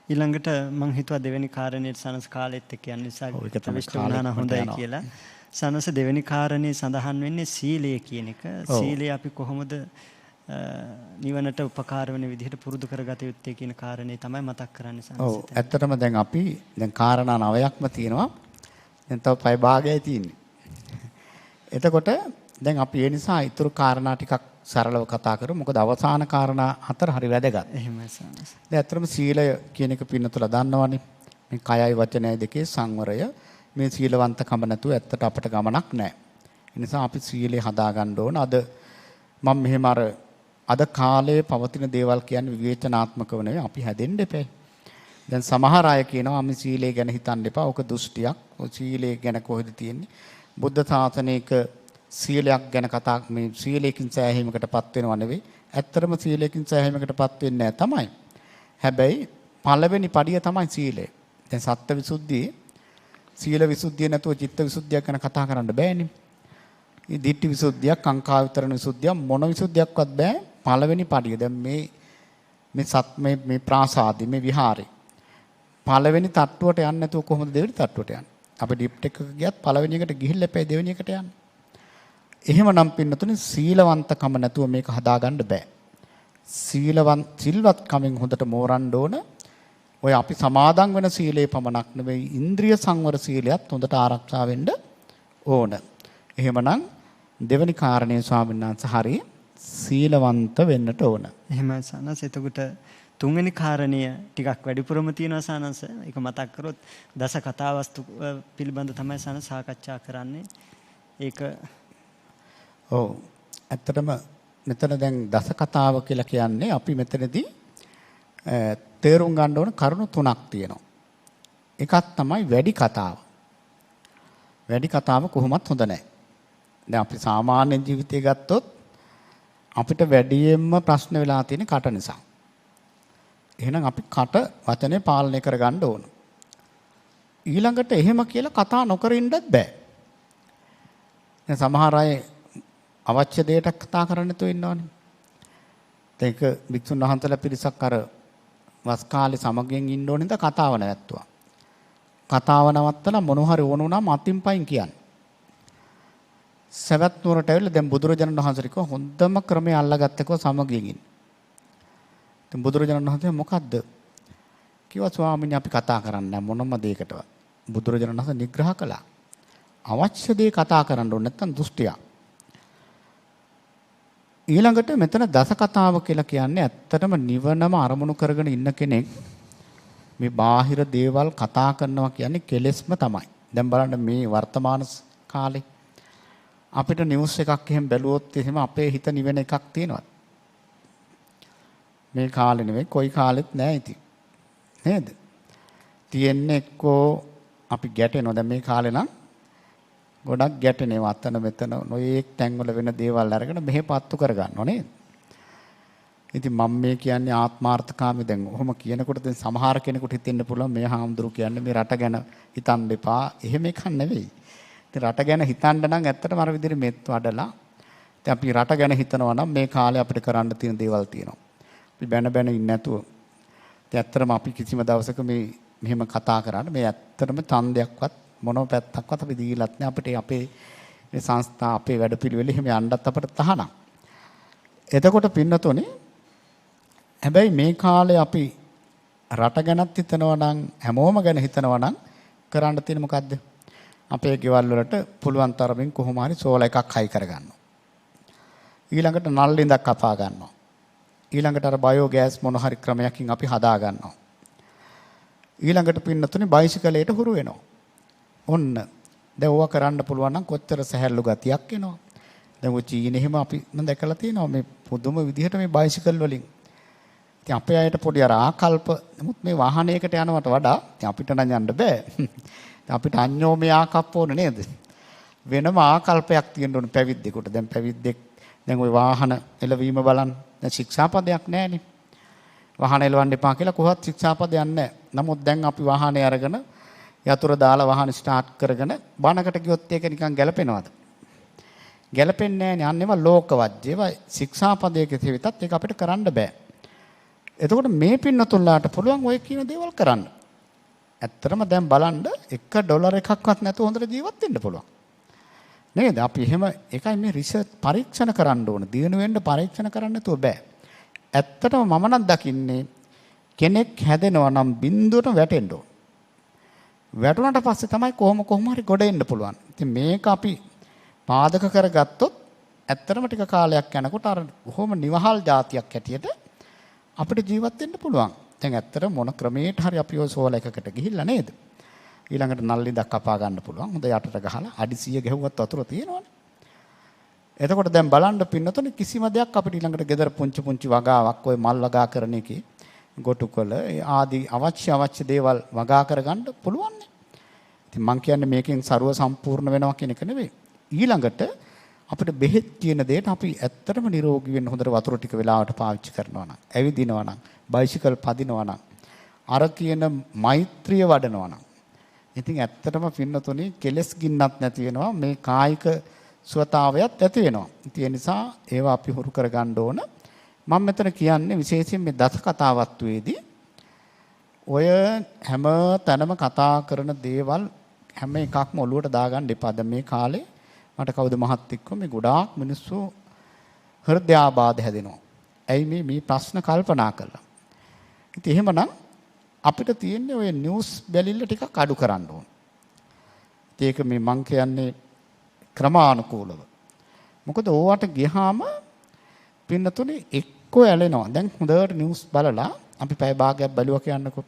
ඊළඟට මම හිතුවා දෙවෙනි කාරණේ සනස කාලෙත් එක්ක යන නිසා විශ්වාසනා හොඳයි කියලා. සනස දෙවෙනි කාරණේ සඳහන් වෙන්නේ සීලය කියන එක. සීලය අපි කොහොමද නිවනට උපකාර වෙන විදිහට පුරුදු කරගත යුත්තේ කියන කාරණේ තමයි මතක් කරන්නේ සනස. ඔව් ඇත්තටම දැන් අපි දැන් කාරණා 9ක්ම තියෙනවා. දැන් තව පය භාගයයි තියෙන්නේ. එතකොට දැන් අපි ඒ නිසා ඊතුරු කාරණා ටිකක් සරලව කතා කරමු. මොකද අවසාන කාරණා 4 හරි වැදගත්. එහෙමයි සනස. දැන් ඇත්තටම සීලය කියන එක පින්නතුලා දන්නවනේ. මේ කයයි වචනයයි දෙකේ සංවරය මේ සීලවන්තකම නැතුව ඇත්තට අපට ගමනක් නැහැ. ඒ නිසා අපි සීලය හදාගන්න ඕන. මම මෙහෙම අද කාලේ පවතින දේවල් කියන්නේ විවේචනාත්මකව නෙවෙයි අපි හැදෙන්න එපේ. දැන් සමහර අය කියනවා අපි සීලය ගැන හිතන්න එපා. ඔක දුෂ්ටියක්. ඔය සීලය ගැන කොහෙද තියෙන්නේ? බුද්ධ ශාසනයක සීලයක් ගැන කතා මේ සීලයෙන් සෑහීමකටපත් වෙනව නෙවෙයි. ඇත්තටම සීලයෙන් සෑහීමකටපත් වෙන්නේ නැහැ තමයි. හැබැයි පළවෙනි පඩිය තමයි සීලය. දැන් සත්ත්ව විසුද්ධියේ සීල විසුද්ධිය නැතුව චිත්ත විසුද්ධියක් ගැන කතා කරන්න බෑනේ. මේ දිට්ඨි විසුද්ධියක්, කාංකා විතරණ විසුද්ධියක් මොන විසුද්ධියක්වත් බෑ. පළවෙනි පඩිය. දැන් මේ ප්‍රාසාදේ මේ විහාරේ පළවෙනි තට්ටුවට යන්නේ නැතුව කොහොමද දෙවෙනි තට්ටුවට යන්නේ? අපි ලිෆ්ට් එකක ගියත් පළවෙනි එකට ගිහිල්ලා එපේ දෙවෙනි එකට යන්න. එහෙමනම් පින්නතුනේ සීලවන්තකම නැතුව මේක හදාගන්න බෑ. සිල්වත්කමෙන් හොඳට මෝරන්න ඕන. ඔය අපි සමාදන් වෙන සීලේ පමණක් නෙවෙයි ඉන්ද්‍රිය සංවර සීලයත් හොඳට ආරක්ෂා වෙන්න ඕන. එහෙමනම් දෙවෙනි කාරණේ ස්වාමීන් වහන්සේ හරිය සීලවන්ත වෙන්නට ඕන. එහෙමයි සනස. එතකොට තුන්වෙනි කාරණය ටිකක් වැඩිපුරම තියෙනවා සනස. ඒක මතක් කරොත් දස කතාවස්තු පිළිබඳ තමයි සනස සාකච්ඡා කරන්නේ. ඒක ඔව්. ඇත්තටම මෙතන දැන් දස කතාව කියලා කියන්නේ අපි මෙතනදී තේරුම් ගන්න ඕන කරුණු තුනක් තියෙනවා. එකක් තමයි වැඩි කතාව. වැඩි කතාව කොහොමත් හොඳ නැහැ. දැන් අපි සාමාන්‍ය ජීවිතය ගත්තොත් අපිට වැඩියෙන්ම ප්‍රශ්න වෙලා තියෙන්නේ කට නිසා. එහෙනම් අපි කට වචනේ පාලනය කරගන්න ඕන. ඊළඟට එහෙම කියලා කතා නොකර ඉන්නත් බෑ. දැන් සමහර අය අවශ්‍ය දෙයට කතා කරන්න තු ඉන්නවනේ. ඒක වික්ෂුන් වහන්සේලා පිරිසක් වස් කාලේ සමගියෙන් ඉන්න ඕනේ නේද කතාව නැවැත්තුවා. කතාව නවත්තලා මොන හරි ඕන වුණාම අතින් පයින් කියන්නේ. සවැත් නුවරට ඇවිල්ලා දැන් බුදුරජාණන් වහන්සේ කිව්වා හොඳම ක්‍රමය අල්ලගත්තකෝ සමගියෙන් ඉන්න. දැන් බුදුරජාණන් වහන්සේ මොකද්ද? කිව්වා ස්වාමීනි අපි කතා කරන්නේ මොනම දෙයකටවත්. බුදුරජාණන් වහන්සේ නිග්‍රහ කළා. අවශ්‍ය දේ කතා කරන්න ඕනේ නැත්නම් දුෂ්ටියක්. ඊළඟට මෙතන දස කතාව කියලා කියන්නේ ඇත්තටම නිවනම අරමුණු කරගෙන ඉන්න කෙනෙක් මේ බාහිර දේවල් කතා කරනවා කියන්නේ කෙලෙස්ම තමයි. දැන් බලන්න මේ වර්තමාන කාලේ අපිට නිවුස් එකක් එහෙම බැලුවොත් එහෙම අපේ හිත නිවෙන එකක් තියෙනවා. මේ කාලේ නෙවෙයි කොයි කාලෙත් නෑ ඉතින්. නේද? තියෙන්නේ එක්කෝ අපි ගැටෙනවා. දැන් මේ කාලේ නම් ගොඩක් ගැටෙනවා අතන මෙතන නොයේක් තැන්වල වෙන දේවල් අරගෙන මෙහෙ පත්තු කරගන්නවා නේද? ඉතින් මම මේ කියන්නේ ආත්මార్థකාමී දැන් ඔහොම කියනකොට දැන් සමහර කෙනෙකුට හිතෙන්න පුළුවන් මේ හාමුදුරු කියන්නේ මේ රට ගැන හිතන්න එපා. එහෙම එකක් නෙවෙයි. ඉතින් රට ගැන හිතන්න නම් ඇත්තටම අර විදිහට මෙත් වඩලා ඉතින් අපි රට ගැන හිතනවා නම් මේ කාලේ අපිට කරන්න තියෙන දේවල් තියෙනවා. අපි බැන ඉන්නේ නැතුව ඉතින් ඇත්තටම අපි කිසිම දවසක මෙහෙම කතා කරාට මේ ඇත්තටම ඡන්දයක්වත් මොනෝ පැත්තක්වත් අපි දීලත් නෑ අපිට අපේ මේ සංස්ථා අපේ වැඩපිළිවෙල එහෙම යන්නත් අපිට තහනම්. එතකොට පින්නතෝනේ හැබැයි මේ කාලේ අපි රට ගැනත් හිතනවා නම් හැමෝම ගැන හිතනවා නම් කරන්න තියෙන මොකද්ද? අපේ ගෙවල් වලට පුළුවන් තරමින් කොහොම හරි සෝලා එකක් හයි කරගන්නවා. ඊළඟට නල් ඉඳක් කපා ගන්නවා. ඊළඟට අර බයෝ ගෑස් මොන හරි ක්‍රමයකින් අපි හදා ගන්නවා. ඊළඟට පින්නතෝනේ බයිසිකලයට හුරු වෙනවා. ඔන්න දැන් ඕවා කරන්න පුළුවන් නම් කොච්චර සැහැල්ලු ගතියක් එනවා. දැන් ඔය චීනේ එහෙම අපි මම දැකලා තියෙනවා මේ පුදුම විදිහට මේ බයිසිකල් වලින්. ඉතින් අපේ අයට පොඩි අර ආකල්ප නමුත් මේ වාහනයකට යනවට වඩා ඉතින් අපිට නම් යන්න බෑ. අපිට අන්‍යෝමය ආකල්ප ඕනේ නේද? වෙනම ආකල්පයක් තියෙන්න ඕනේ පැවිද්දෙකුට. දැන් පැවිද්දෙක් දැන් ওই වාහන එලවීම බලන්න. දැන් ශික්ෂාපදයක් නැහැනේ. වාහන එලවන්න එපා කියලා කොහොත් ශික්ෂාපදයක් නැහැ. නමුත් දැන් අපි වාහනේ අරගෙන යතුරු දාලා වාහන ස්ටාර්ට් කරගෙන බණකට ගියොත් ඒක නිකන් ගැලපෙනවද? ගැලපෙන්නේ නැහැ නේ. අන්න ඒවා ලෝකවත්ය. ඒවා ශික්ෂාපදයක තියවිතත් ඒක අපිට කරන්න බෑ. එතකොට මේ පින්නතුල්ලාට පුළුවන් ඔය කියන දේවල් කරන්න. ඇත්තටම දැන් බලන්න $1 එකක්වත් නැතුව හොඳට ජීවත් වෙන්න පුළුවන්. නේද? අපි එහෙම ඒකයි මේ රිසර්ච් පරීක්ෂණ කරන්න ඕන. දිනු වෙන්න පරීක්ෂණ කරන්න නැතුව බෑ. ඇත්තටම මම නම් දකින්නේ කෙනෙක් හැදෙනවා නම් බින්දුවට වැටෙන්න ඕන. වැටුණාට පස්සේ තමයි කොහොම හරි ගොඩ එන්න පුළුවන්. ඉතින් මේක අපි පාදක කරගත්තොත් ඇත්තටම ටික කාලයක් යනකොට අර කොහොම නිවහල් જાතියක් හැටියට අපිට ජීවත් වෙන්න පුළුවන්. දැන් ඇත්තට මොන ක්‍රමයකට හරි අපි ඔය සෝල එකකට ගිහිල්ලා නේද? ඊළඟට නල්ලින්දක් කපා ගන්න පුළුවන්. හොඳ යටට ගහලා අඩි 100 ගැහුවත් වතුර තියෙනවනේ. එතකොට දැන් බලන්න පින්නතොනේ කිසිම දෙයක් අපිට ඊළඟට ගෙදර පුංචි පුංචි වගාවක් ඔය මල් වගා කරන එකේ ගොටුකොළ ආදී අවශ්‍ය දේවල් වගා කරගන්න පුළුවන් නේ. ඉතින් මං කියන්නේ මේකෙන් ਸਰව සම්පූර්ණ වෙනවා කියන එක නෙවෙයි. ඊළඟට අපිට බෙහෙත් කියන දෙයට අපි ඇත්තටම නිරෝගී වෙන්න හොඳට වතුර ටික වෙලාවට පාවිච්චි කරනවා නම්, ඇවිදිනවා නම්, බයිසිකල් පදිනවා නම්, අර කියන මෛත්‍රිය වඩනවා නම්, ඉතින් ඇත්තටම පින්නතුනේ කෙලස් ගින්නක් නැති වෙනවා, මේ කායික සුවතාවයත් ඇති වෙනවා. ඉතින් ඒ නිසා ඒවා අපි හුරු කරගන්න ඕන. මම මෙතන කියන්නේ විශේෂයෙන් මේ දස කතාවත්වයේදී ඔය හැම තැනම කතා කරන දේවල් හැම එකක්ම ඔලුවට දාගන්න එපා. දැන් මේ කාලේ මට කවුද මහත් එක්ක මේ ගොඩාක් මිනිස්සු හෘදයාබාධ හැදෙනවා. ඇයි මේ ප්‍රශ්න කල්පනා කළා. ඉතින් එහෙමනම් අපිට තියෙන්නේ ඔය නිවුස් බැලිල්ල ටිකක් අඩු කරන්න ඕන. ඒක මේ මං කියන්නේ ක්‍රමානුකූලව. මොකද ඕවට ගියාම පින්නතුනේ එක්කෝ ඇලෙනවා. දැන් හොඳට නිවුස් බලලා අපි පැය භාගයක් බැලුවා කියන්නකෝ.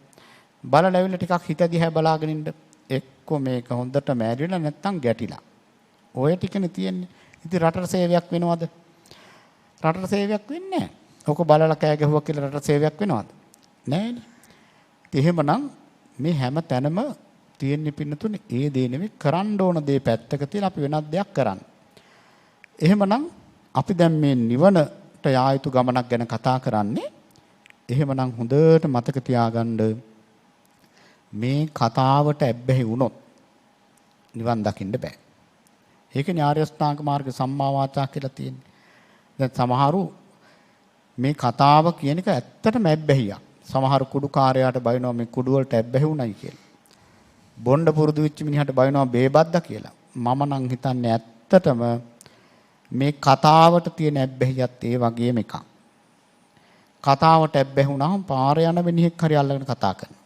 බලලා ඇවිල්ලා ටිකක් හිත දිහා බලාගෙන ඉන්න. එක්කෝ මේක හොඳට මෑරිලා නැත්තම් ගැටිලා. ඔය ටිකනේ තියෙන්නේ. ඉතින් රටට සේවයක් වෙනවද? රටට සේවයක් වෙන්නේ නැහැ. ඔක බලලා කෑ ගැහුවා කියලා රටට සේවයක් වෙනවද? නැහැනේ. ඉතින් එහෙමනම් මේ හැම තැනම තියෙන්නේ පින්නතුනේ ඒ දේ නෙමෙයි කරන්න ඕන දේ පැත්තක තියලා අපි වෙනත් දෙයක් කරන්න. එහෙමනම් අපි දැන් මේ නිවනට යා යුතු ගමනක් ගැන කතා කරන්නේ. එහෙමනම් හොඳට මතක තියාගන්න මේ කතාවට ඇබ්බැහි වුණොත් නිවන් දකින්න බෑ. ඒකනේ ආර්ය අෂ්ටාංග මාර්ග සම්මා වාචා කියලා තියෙන්නේ. දැන් සමහරු මේ කතාව කියන එක ඇත්තටම ඇබ්බැහියක්. සමහර කුඩු කාර්යයට බයිනවා මේ කුඩු වලට ඇබ්බැහි වුණයි කියලා. බොණ්ඩ පුරුදු වෙච්ච මිනිහට බයිනවා බේබද්දා කියලා. මම නම් හිතන්නේ ඇත්තටම මේ කතාවට තියෙන ඇබ්බැහියත් ඒ වගේම එකක්. කතාවට ඇබ්බැහි වුණාම පාර යන මිනිහෙක් හරි අල්ලගෙන කතා කරනවා.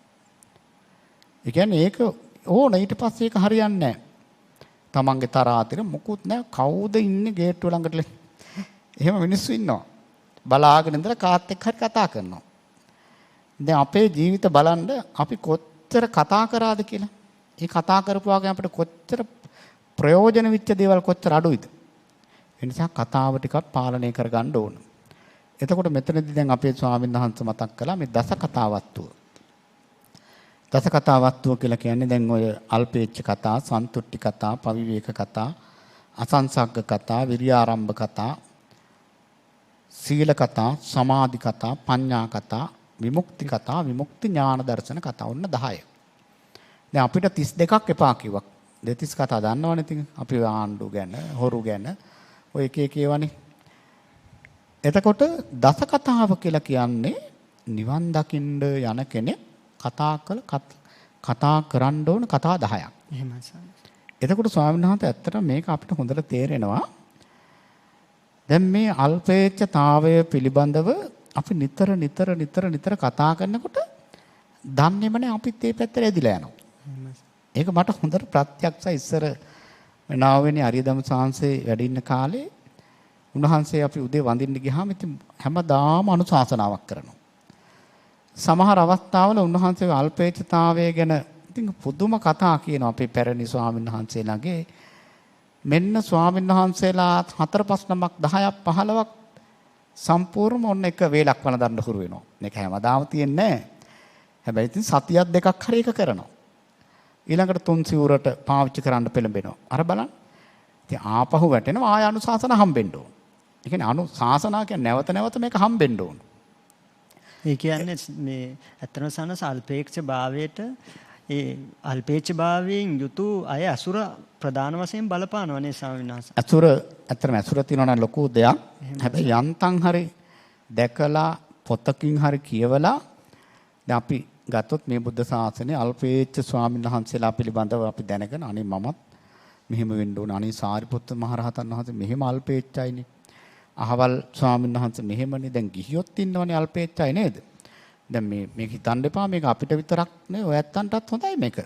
ඒ කියන්නේ ඒක ඕන ඊට පස්සේ ඒක හරියන්නේ නැහැ. තමන්ගේ තරාතිර මොකුත් නැහැ. කවුද ඉන්නේ ගේට්ටුව ළඟට? එහෙම මිනිස්සු ඉන්නවා. බලාගෙන ඉඳලා කාත් එක්ක හරි කතා කරනවා. දැන් අපේ ජීවිත බලන්න අපි කොච්චර කතා කරාද කියලා. ඒ කතා කරපුවාගෙන් අපිට කොච්චර ප්‍රයෝජන වෙච්ච දේවල් කොච්චර අඩුයිද? ඒ නිසා කතාව ටිකක් පාලනය කරගන්න ඕන. එතකොට මෙතනදී දැන් අපේ ස්වාමීන් වහන්සේ මතක් කළා මේ දස කතාවත්තුව. දස කතාවත්තුව කියලා කියන්නේ දැන් ඔය අල්පේච්ඡ කතා, සන්තුට්ටි කතා, පවිවේක කතා, අසංසග්ග කතා, විරියාරම්භ කතා, සීල කතා, සමාධි කතා, පඤ්ඤා කතා, විමුක්ති කතා, විමුක්ති ඥාන දර්ශන කතා ඔන්න 10. දැන් අපිට 32ක් එපා කිව්වා. දෙතිස් කතා දන්නවනේ ඉතින්. අපි ආණ්ඩු ගැන, හොරු ගැන ඔය එක එක ඒවානේ. එතකොට දස කතාව කියලා කියන්නේ නිවන් දකින්න යන කෙනෙක් කතා කරන්න ඕන කතා 10ක්. එහෙමයි සර්. එතකොට ස්වාමීන් වහන්සේ ඇත්තට මේක අපිට හොඳට තේරෙනවා. දැන් මේ අල්පේච්ඡතාවය පිළිබඳව අපි නිතර කතා කරනකොට දන්නේම නැහැ අපිත් මේ පැත්තට ඇදිලා යනවා. ඒක මට හොඳට ප්‍රත්‍යක්ෂයි. ඉස්සර නාවෙනි අරියදම් සාංශේ වැඩ ඉන්න කාලේ උන්වහන්සේ අපි උදේ වඳින්න ගියාම ඉතින් හැමදාම අනුශාසනාවක් කරනවා. සමහර අවස්ථාවල උන්වහන්සේ අල්පේච්ඡතාවය ගැන ඉතින් පුදුම කතා කියනවා අපේ පැරණි ස්වාමීන් වහන්සේලාගේ. මෙන්න ස්වාමීන් වහන්සේලා 4-5 නමක් 10ක් 15ක් සම්පූර්ණම ඔන්න එක වේලක් වළඳන්න හුරු වෙනවා. මේක හැමදාම තියෙන්නේ නැහැ. හැබැයි ඉතින් සතියක් දෙකක් හරි එක කරනවා. ඊළඟට තුන් සිවුරට පාවිච්චි කරන්න පෙළඹෙනවා. අර බලන්න. ඉතින් ආපහු වැටෙනවා ආය අනුශාසන හම්බෙන්න ඕන. ඒ කියන්නේ අනුශාසනා කියන්නේ නැවත මේක හම්බෙන්න ඕන. ඒ කියන්නේ මේ ඇත්තම සනස අල්පේක්ෂ භාවයට ඒ අල්පේච්ඡ භාවයෙන් යුතු අය අසුර ප්‍රධාන වශයෙන් බලපානවනේ ස්වාමීන් වහන්සේ. අසුර ඇත්තටම අසුර තියෙනවා නම් ලොකු දෙයක්. හැබැයි යන්තම් හරි දැකලා පොතකින් හරි කියවලා දැන් අපි ගත්තොත් මේ බුද්ධ ශාසනයේ අල්පේච්ඡ ස්වාමීන් වහන්සේලා පිළිබඳව අපි දැනගෙන අනේ මමත් මෙහෙම වෙන්න ඕන. අනේ සාරිපුත්ත මහ රහතන් වහන්සේ මෙහෙම අල්පේච්ඡයිනේ. අහවල් ස්වාමීන් වහන්සේ මෙහෙමනේ. දැන් ගිහියොත් ඉන්නවනේ අල්පේච්ඡයි නේද? දැන් මේක හිතන්න එපා මේක අපිට විතරක් නේ ඔය ඇත්තන්ටත් හොඳයි මේක.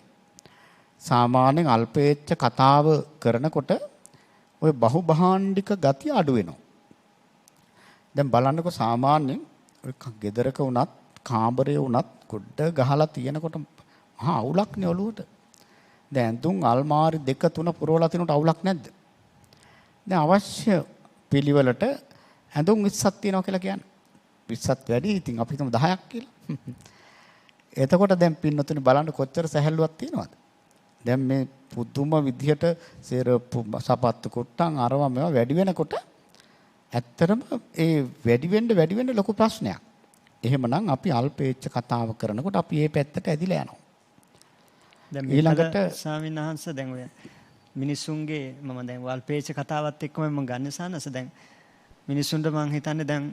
සාමාන්‍යයෙන් අල්පේච්ඡ කතාව කරනකොට ඔය බහුභාණ්ඩික ගතිය අඩු වෙනවා. දැන් බලන්නකො සාමාන්‍යයෙන් ඔය ගෙදරක වුණත් කාමරේ වුණත් ගොඩ ගහලා තියෙනකොට මහා අවුලක්නේ ඔළුවට. දැන් තුන් අල්මාරි 2 3 පුරවලා තිනුට අවුලක් නැද්ද? දැන් අවශ්‍ය පිළිවෙලට ඇඳුම් 20ක් තියෙනවා කියලා කියන්නේ. 20ත් වැඩි. ඉතින් අපි හිතමු 10ක් කියලා. එතකොට දැන් පින්නතුනි බලන්න කොච්චර සැහැල්ලුවක් තියෙනවද? දැන් මේ පුදුම විදිහට සේරප්පු සපත්තු කුට්ටන් අරවා මේවා වැඩි වෙනකොට ඇත්තටම ඒ වැඩි වෙන්න ලොකු ප්‍රශ්නයක්. එහෙමනම් අපි අල්පේච්ඡ කතාව කරනකොට අපි මේ පැත්තට ඇදිලා යනවා. දැන් ඊළඟට ස්වාමීන් වහන්සේ දැන් ඔය මිනිසුන්ගේ මම දැන් අල්පේච්ඡ කතාවත් එක්කම මම ගන්න සානස දැන් මිනිසුන්ට මං හිතන්නේ දැන්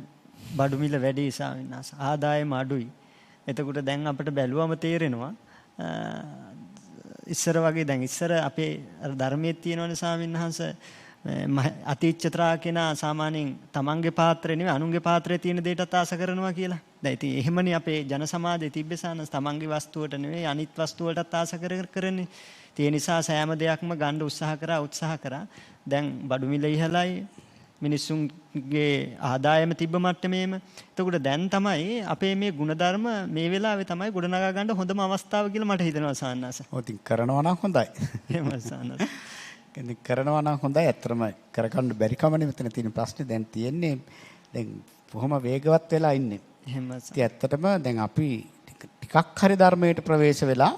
බඩු මිල වැඩි ස්වාමීන් වහන්සේ ආදායම අඩුයි. එතකොට දැන් අපිට බැලුවම තේරෙනවා ඉස්සර වගේ දැන් ඉස්සර අපේ ධර්මයේ තියෙනවනේ ස්වාමීන් වහන්සේ අතිච්ඡත්‍රා කියන සාමාන්‍යයෙන් තමන්ගේ පාත්‍රය නෙවෙයි අනුන්ගේ පාත්‍රයේ තියෙන දෙයටත් ආස කරනවා කියලා. දැන් ඉතින් එහෙමනේ අපේ ජන සමාජයේ තිබ්බසානස් තමන්ගේ වස්තුවට නෙවෙයි අනිත් වස්තුවටත් ආස කරන්නේ. ඒ නිසා සෑම දෙයක්ම ගන්න උත්සාහ කරා. දැන් බඩු මිල ඉහළයි මිනිසුන්ගේ ආදායම තිබ්බ මට්ටමේම. එතකොට දැන් තමයි අපේ මේ ಗುಣධර්ම මේ වෙලාවේ තමයි ගොඩනගා ගන්න හොඳම අවස්ථාව කියලා මට හිතෙනවා සාන්නස. ඔව් ඉතින් කරනවා නම් හොඳයි. එහෙමයි සාන්නස. ඉතින් කරනවා නම් හොඳයි. ඇත්තටම කරගන්න බැරි කමනේ මෙතන තියෙන ප්‍රශ්නේ. දැන් තියෙන්නේ දැන් කොහොම වේගවත් වෙලා ඉන්නේ. එහෙමයි. ඉතින් ඇත්තටම දැන් අපි ටිකක් හරි ධර්මයට ප්‍රවේශ වෙලා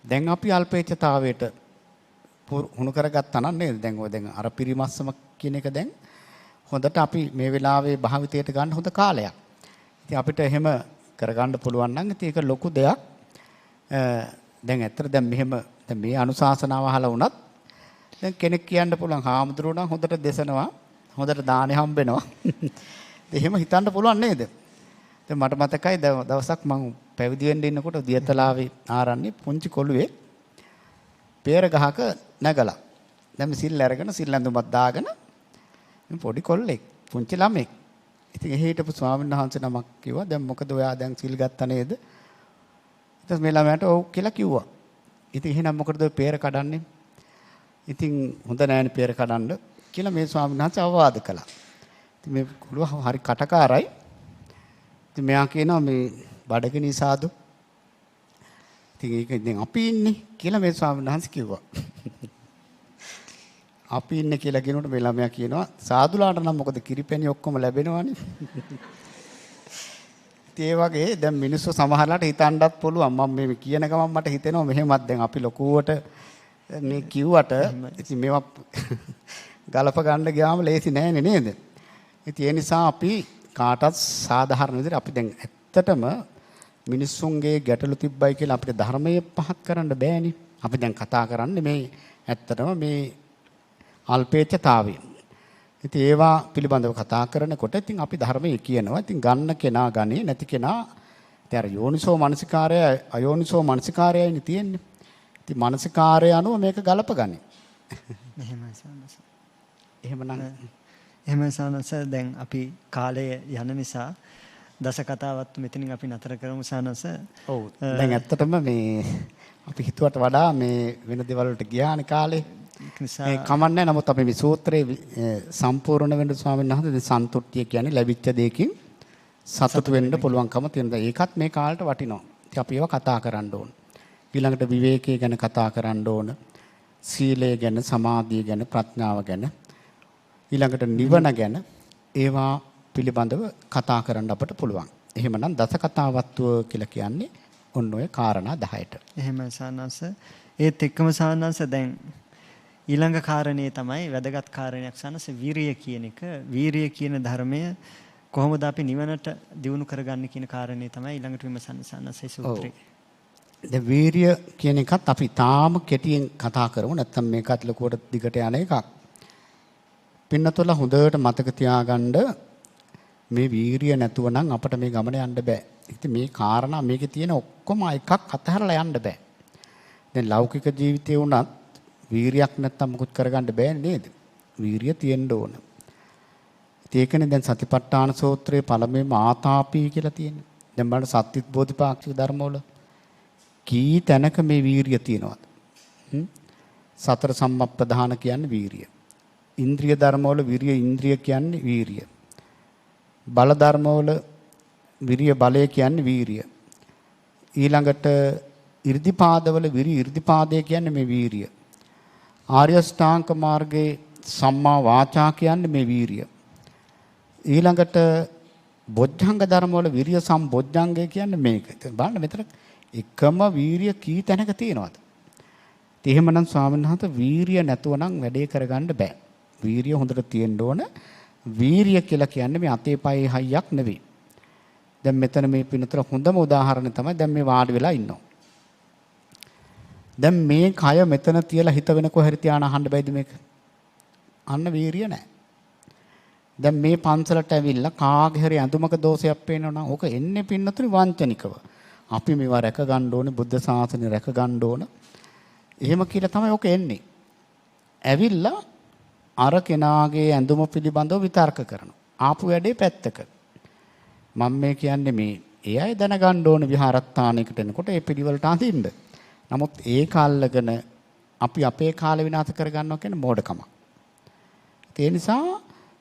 දැන් අපි අල්පේච්ඡතාවයට හුණු කරගත්තා නම් නේද? දැන් ඔය දැන් අර පිරිමස්සම කියන එක දැන් හොඳට අපි මේ වෙලාවේ භාවිතයට ගන්න හොඳ කාලයක්. ඉතින් අපිට එහෙම කරගන්න පුළුවන් නම් ඉතින් ඒක ලොකු දෙයක්. දැන් ඇත්තට දැන් මෙහෙම දැන් මේ අනුශාසනාව අහලා වුණත් දැන් කෙනෙක් කියන්න පුළුවන් හාමුදුරුවෝ නම් හොඳට දේශනවා හොඳට දානෙ හම්බෙනවා. එහෙම හිතන්න පුළුවන් නේද? දැන් මට මතකයි දවසක් මම පැවිදි වෙන්න ඉන්නකොට දියතලාවේ ආරන්නේ පුංචි කොළුවේ peer ගහක නැගලා. දැන් සිල් අරගෙන සිල් ඇඳුමක් දාගෙන පොඩි කොල්ලෙක් පුංචි ළමෙක්. ඉතින් එහි හිටපු ස්වාමීන් වහන්සේ නමක් කිව්වා දැන් මොකද ඔයා දැන් සිල් ගත්තා නේද? ඊට මේ ළමයාට ඔව් කියලා කිව්වා. ඉතින් එහෙනම් මොකටද ඔය peer කඩන්නේ? ඉතින් හොඳ නෑනේ peer කඩන්න කියලා මේ ස්වාමීන් වහන්සේ අවවාද කළා. ඉතින් මේ කොළුව හරි කටකාරයි. ඉතින් මෙයා කියනවා මේ බඩගිනි සාදු. ඉතින් ඒක ඉතින් අපි ඉන්නේ කියලා මේ ස්වාමීන් වහන්සේ කිව්වා. අපි ඉන්නේ කියලා කියනකොට මේ ළමයා කියනවා සාදුලාට නම් මොකද කිරිපැණි ඔක්කොම ලැබෙනවනේ. ඉතින් ඒ වගේ දැන් මිනිස්සු සමහරලාට හිතන්නත් පුළුවන් මම මේ කියන ගමන් මට හිතෙනවා මෙහෙමත් දැන් අපි ලොකුවට මේ කිව්වට ඉතින් මේවා ගලප ගන්න ගියාම ලේසි නෑනේ නේද? ඉතින් ඒ නිසා අපි කාටත් සාධාරණ විදිහට අපි දැන් ඇත්තටම මිනිස්සුන්ගේ ගැටලු තිබ්බයි කියලා අපිට ධර්මයේ පහත් කරන්න බෑනේ. අපි දැන් කතා කරන්නේ මේ ඇත්තටම මේ අල්පේච්ඡතාවය. ඉතින් ඒවා පිළිබඳව කතා කරනකොට ඉතින් අපි ධර්මයේ කියනවා. ඉතින් ගන්න කෙනා ගන්නේ නැති කෙනා ඉතින් අර යෝනිසෝ මනසිකාරය අයෝනිසෝ මනසිකාරයයිනේ තියෙන්නේ. ඉතින් මනසිකාරය අනුව මේක ගලපගන්නේ. එහෙමයි සානස. එහෙමනම් සානස දැන් අපි කාලය යන නිසා දස කතාවත් මෙතනින් අපි නතර කරමු සානස. ඔව්. දැන් ඇත්තටම මේ අපි හිතුවට වඩා මේ වෙන දේවල් වලට ගියානේ කාලේ. ඒ කමන්නේ නමුත් අපි මේ සූත්‍රයේ සම්පූර්ණ වෙන්න ස්වාමීන් වහන්සේ සන්තුට්ඨිය කියන්නේ ලැබිච්ච දෙයකින් සතුටු වෙන්න පුළුවන්කම තියෙනවා. ඒකත් මේ කාලේට වටිනවා. ඉතින් අපි ඒවා කතා කරන්න ඕන. ඊළඟට විවේකයේ ගැන කතා කරන්න ඕන. සීලය ගැන, සමාධිය ගැන, ප්‍රඥාව ගැන. ඊළඟට නිවන ගැන ඒවා පිළිබඳව කතා කරන්න අපට පුළුවන්. එහෙමනම් දස කතාවත්ව කියලා කියන්නේ ඔන්න ඔය කාරණා 10ට. එහෙමයි සානස. ඒත් එක්කම සානස දැන් ඊළඟ කාරණේ තමයි වැදගත් කාරණයක් සානස වීරිය කියන එක. වීරිය කියන ධර්මය කොහොමද අපි නිවනට දියුණු කරගන්නේ කියන කාරණේ තමයි ඊළඟට විමසන්න සානස සූත්‍රේ. දැන් වීරිය කියන එකත් අපි තාම කෙටියෙන් කතා කරමු. නැත්නම් මේකත් ලොකුවට දිගට යන එකක්. පින්නතොල හොඳට මතක තියාගන්න මේ වීරිය නැතුව නම් අපිට මේ ගමන යන්න බෑ. ඉතින් මේ කාරණා මේකේ තියෙන ඔක්කොම එකක් අතහැරලා යන්න බෑ. දැන් ලෞකික ජීවිතේ වුණත් වීරියක් නැත්තම් මොකුත් කරගන්න බෑනේ නේද? වීරිය තියෙන්න ඕන. ඒකනේ දැන් සතිපට්ඨාන සූත්‍රයේ පළමුවෙන්ම ආතාපී කියලා තියෙන්නේ. දැන් බලන්න සත්‍විත් බෝධිපාක්ෂික ධර්මවල කී තැනක මේ වීරිය තියෙනවද? සතර සම්මප්පදාන කියන්නේ වීරිය. ඉන්ද්‍රිය ධර්මවල විරිය ඉන්ද්‍රිය කියන්නේ වීරිය. බල ධර්මවල විරිය බලය කියන්නේ වීරිය. ඊළඟට 이르දිපාදවල 이르දිපාදය කියන්නේ මේ වීරිය. ආර්ය ශ්‍රාංක මාර්ගයේ සම්මා වාචා කියන්නේ මේ වීරිය. ඊළඟට බොජ්ජංග ධර්ම වල විරිය සම්බොජ්ජංගය කියන්නේ මේක. බලන්න මෙතන එකම වීරිය කී තැනක තියෙනවද? එහෙමනම් ස්වාමීන් වහන්සේ වීරිය නැතුව නම් වැඩේ කරගන්න බෑ. වීරිය හොඳට තියෙන්න ඕන. වීරිය කියලා කියන්නේ මේ අතේ පයේ හයියක් නෙවෙයි. දැන් මෙතන මේ පිනතර හොඳම උදාහරණය තමයි දැන් මේ වාඩි වෙලා ඉන්නවා. දැන් මේ කය මෙතන තියලා හිත වෙන කොහෙරි තියාන අහන්න බෑද මේක? අන්න වීරිය නැහැ. දැන් මේ පන්සලට ඇවිල්ලා කාගේ හරි ඇඳුමක දෝෂයක් පේනවනම් ඕක එන්නේ පින්නතුනි වංචනිකව. අපි මේවා රැක ගන්න ඕනේ, බුද්ධ ශාසනය රැක ගන්න ඕන. එහෙම කියලා තමයි ඕක එන්නේ. ඇවිල්ලා අර කෙනාගේ ඇඳුම පිළිබඳව විතර්ක කරනවා. ආපු වැඩේ පැත්තක. මම මේ කියන්නේ මේ ඒ අය දැනගන්න ඕන විහාරස්ථානයකට එනකොට ඒ පිළිවෙලට අඳින්න. නමුත් ඒක අල්ලගෙන අපි අපේ කාලය විනාශ කරගන්නවා කියන්නේ මෝඩකමක්. ඒ නිසා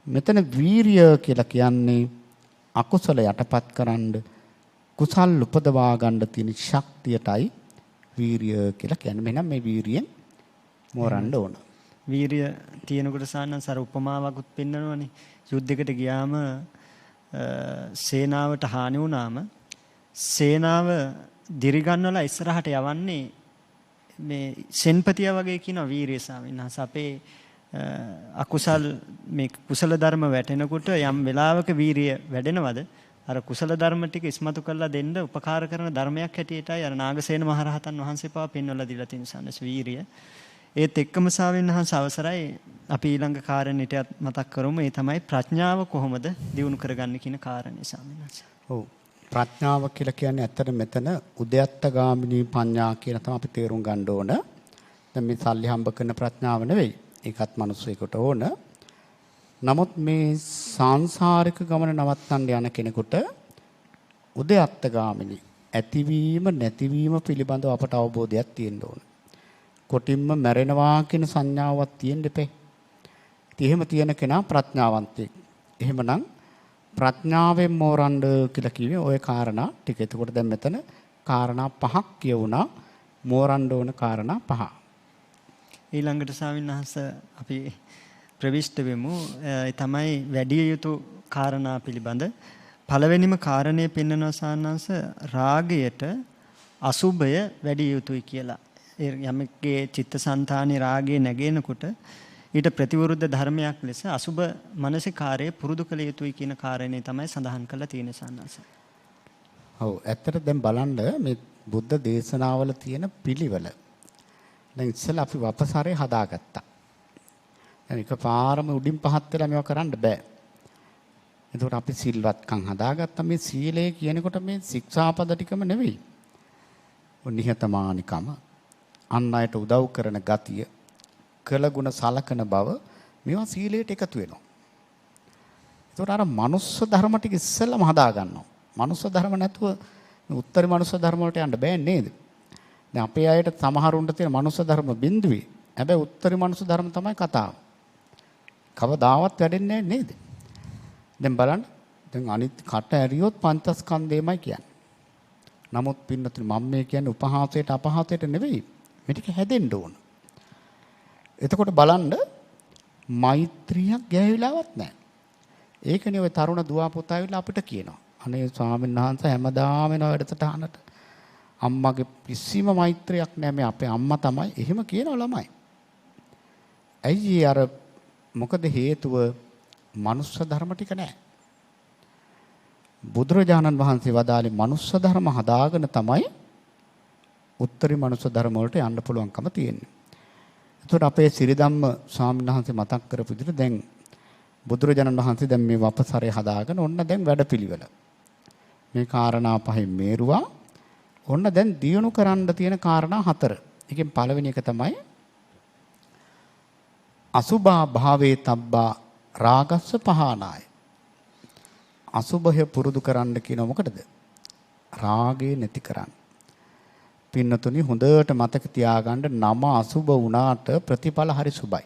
මෙතන වීරිය කියලා කියන්නේ අකුසල යටපත් කරන්න කුසල් උපදවා ගන්න තියෙන ශක්තියටයි වීරිය කියලා කියන්නේ. මෙන්න මේ වීරියෙන් මෝරන්න ඕන. වීරිය තියෙනකොට සාන්නසර උපමාවකුත් පෙන්නනවනේ. යුද්ධයකට ගියාම සේනාවට හානි වුණාම සේනාව දිරිගන්නවලා ඉස්සරහට යවන්නේ මේ සෙන්පතියා වගේ කියන වීරිය ස්වාමීන් වහන්සේ. අපේ අකුසල් මේ කුසල ධර්ම වැටෙනකොට යම් වෙලාවක වීරිය වැඩෙනවද? අර කුසල ධර්ම ටික ඉස්මතු කරලා දෙන්න උපකාර කරන ධර්මයක් හැටියටයි අර නාගසේන මහරහතන් වහන්සේ පාව පෙන්වලා දීලා තියෙන සන්නස් වීරිය. ඒත් එක්කම ස්වාමීන් වහන්සේ අවසරයි අපි ඊළඟ කාරණේට මතක් කරමු. ඒ තමයි ප්‍රඥාව කොහොමද දියුණු කරගන්නේ කියන කාරණේ ස්වාමීන් වහන්සේ. ඔව්. ප්‍රඥාව කියලා කියන්නේ ඇත්තට මෙතන උද්‍යත්තගාමිනී පඤ්ඤා කියන තමයි අපි තේරුම් ගන්න ඕන. දැන් මේ සල්ලි හම්බ කරන ප්‍රඥාව නෙවෙයි. ඒකත් මිනිස්සෙකුට ඕන. නමුත් මේ සංසාරික ගමන නවත්තන්න යන කෙනෙකුට උද්‍යත්තගාමිනී ඇතිවීම නැතිවීම පිළිබඳව අපට අවබෝධයක් තියෙන්න ඕන. කොටින්ම මැරෙනවා කියන සංඥාවක් තියෙන්න එපේ. එහෙම තියෙන කෙනා ප්‍රඥාවන්තයෙක්. එහෙමනම් ප්‍රඥාවෙන් මෝරන්න කියලා කිව්වේ ওই කාරණා ටික. එතකොට දැන් මෙතන කාරණා පහක් කියවුණා. මෝරන්න ඕන කාරණා පහ. ඊළඟට ස්වාමීන් වහන්සේ අපි ප්‍රවිෂ්ඨ වෙමු. ඒ තමයි වැඩි යුතු කාරණා පිළිබඳ පළවෙනිම කාරණේ පෙන්වන සාන්නංශ රාගයට අසුභය වැඩි යුතුයි කියලා. යමකේ චිත්තසංතානි රාගයේ නැගෙනකොට ඊට ප්‍රතිවිරුද්ධ ධර්මයක් ලෙස අසුභ මානසිකාරයේ පුරුදු කළ යුතුයි කියන කාරණේ තමයි සඳහන් කරලා තියෙන සාන්නංශ. ඔව් ඇත්තට දැන් බලන්න මේ බුද්ධ දේශනාවල තියෙන පිළිවෙල. දැන් ඉස්සෙල්ලා අපි වපසරේ හදාගත්තා. දැන් එකපාරම උඩින් පහත් වෙලා මේවා කරන්න බෑ. එතකොට අපි සිල්වත්කම් හදාගත්තා. මේ සීලය කියනකොට මේ ශික්ෂාපද ටිකම නෙවෙයි. නිහතමානිකම, අන් අයට උදව් කරන ගතිය, කළගුණ සලකන බව මේවා සීලයට එකතු වෙනවා. එතකොට අර මනුස්ස ධර්ම ටික ඉස්සෙල්ලාම හදා ගන්නවා. මනුස්ස ධර්ම නැතුව උත්තරී මනුස්ස ධර්ම වලට යන්න බෑ නේද? දැන් අපේ අයට සමහරුන්ට තියෙන මනුස්ස ධර්ම බිඳුවේ. හැබැයි උත්තරී මනුස්ස ධර්ම තමයි කතාව. කවදාවත් වැඩෙන්නේ නැහැ නේද? දැන් බලන්න. දැන් අනිත් කට ඇරියොත් පංචස්කන්ධයමයි කියන්නේ. නමුත් පින්නතුනි මම මේ කියන්නේ උපහාසයට අපහාසයට නෙවෙයි. මේ ටික හැදෙන්න ඕන. එතකොට බලන්න මෛත්‍රියක් ගෑවිලාවත් නැහැ. ඒකනේ ওই තරුණ දුව පුතා ඇවිල්ලා අපිට කියනවා. අනේ ස්වාමීන් වහන්සේ හැමදාම එන වැඩසටහනට අම්මගේ කිසිම මෛත්‍රියක් නැහැ. මේ අපේ අම්මා තමයි. එහෙම කියනවා ළමයි. ඇයි අර මොකද හේතුව? මනුස්ස ධර්ම ටික නැහැ. බුදුරජාණන් වහන්සේ වදාළේ මනුස්ස ධර්ම හදාගෙන තමයි උත්තරී මනුස්ස ධර්ම වලට යන්න පුළුවන්කම තියෙන්නේ. එතකොට අපේ සිරිධම්ම ස්වාමීන් වහන්සේ මතක් කරපු විදිහට දැන් බුදුරජාණන් වහන්සේ දැන් මේ වපසරේ හදාගෙන ඔන්න දැන් වැඩපිළිවෙල. මේ කාරණා පහෙන් මේරුවා. ඔන්න දැන් දියුණු කරන්න තියෙන කාරණා 4. එකෙන් පළවෙනි එක තමයි අසුභා භාවේ තබ්බා රාගස්ස පහනාය. අසුභය පුරුදු කරන්න කියනවා මොකටද? රාගේ නැති කරන්න. පින්නතුනි හොඳට මතක තියාගන්න නම අසුභ වුණාට ප්‍රතිඵල හරි සුභයි.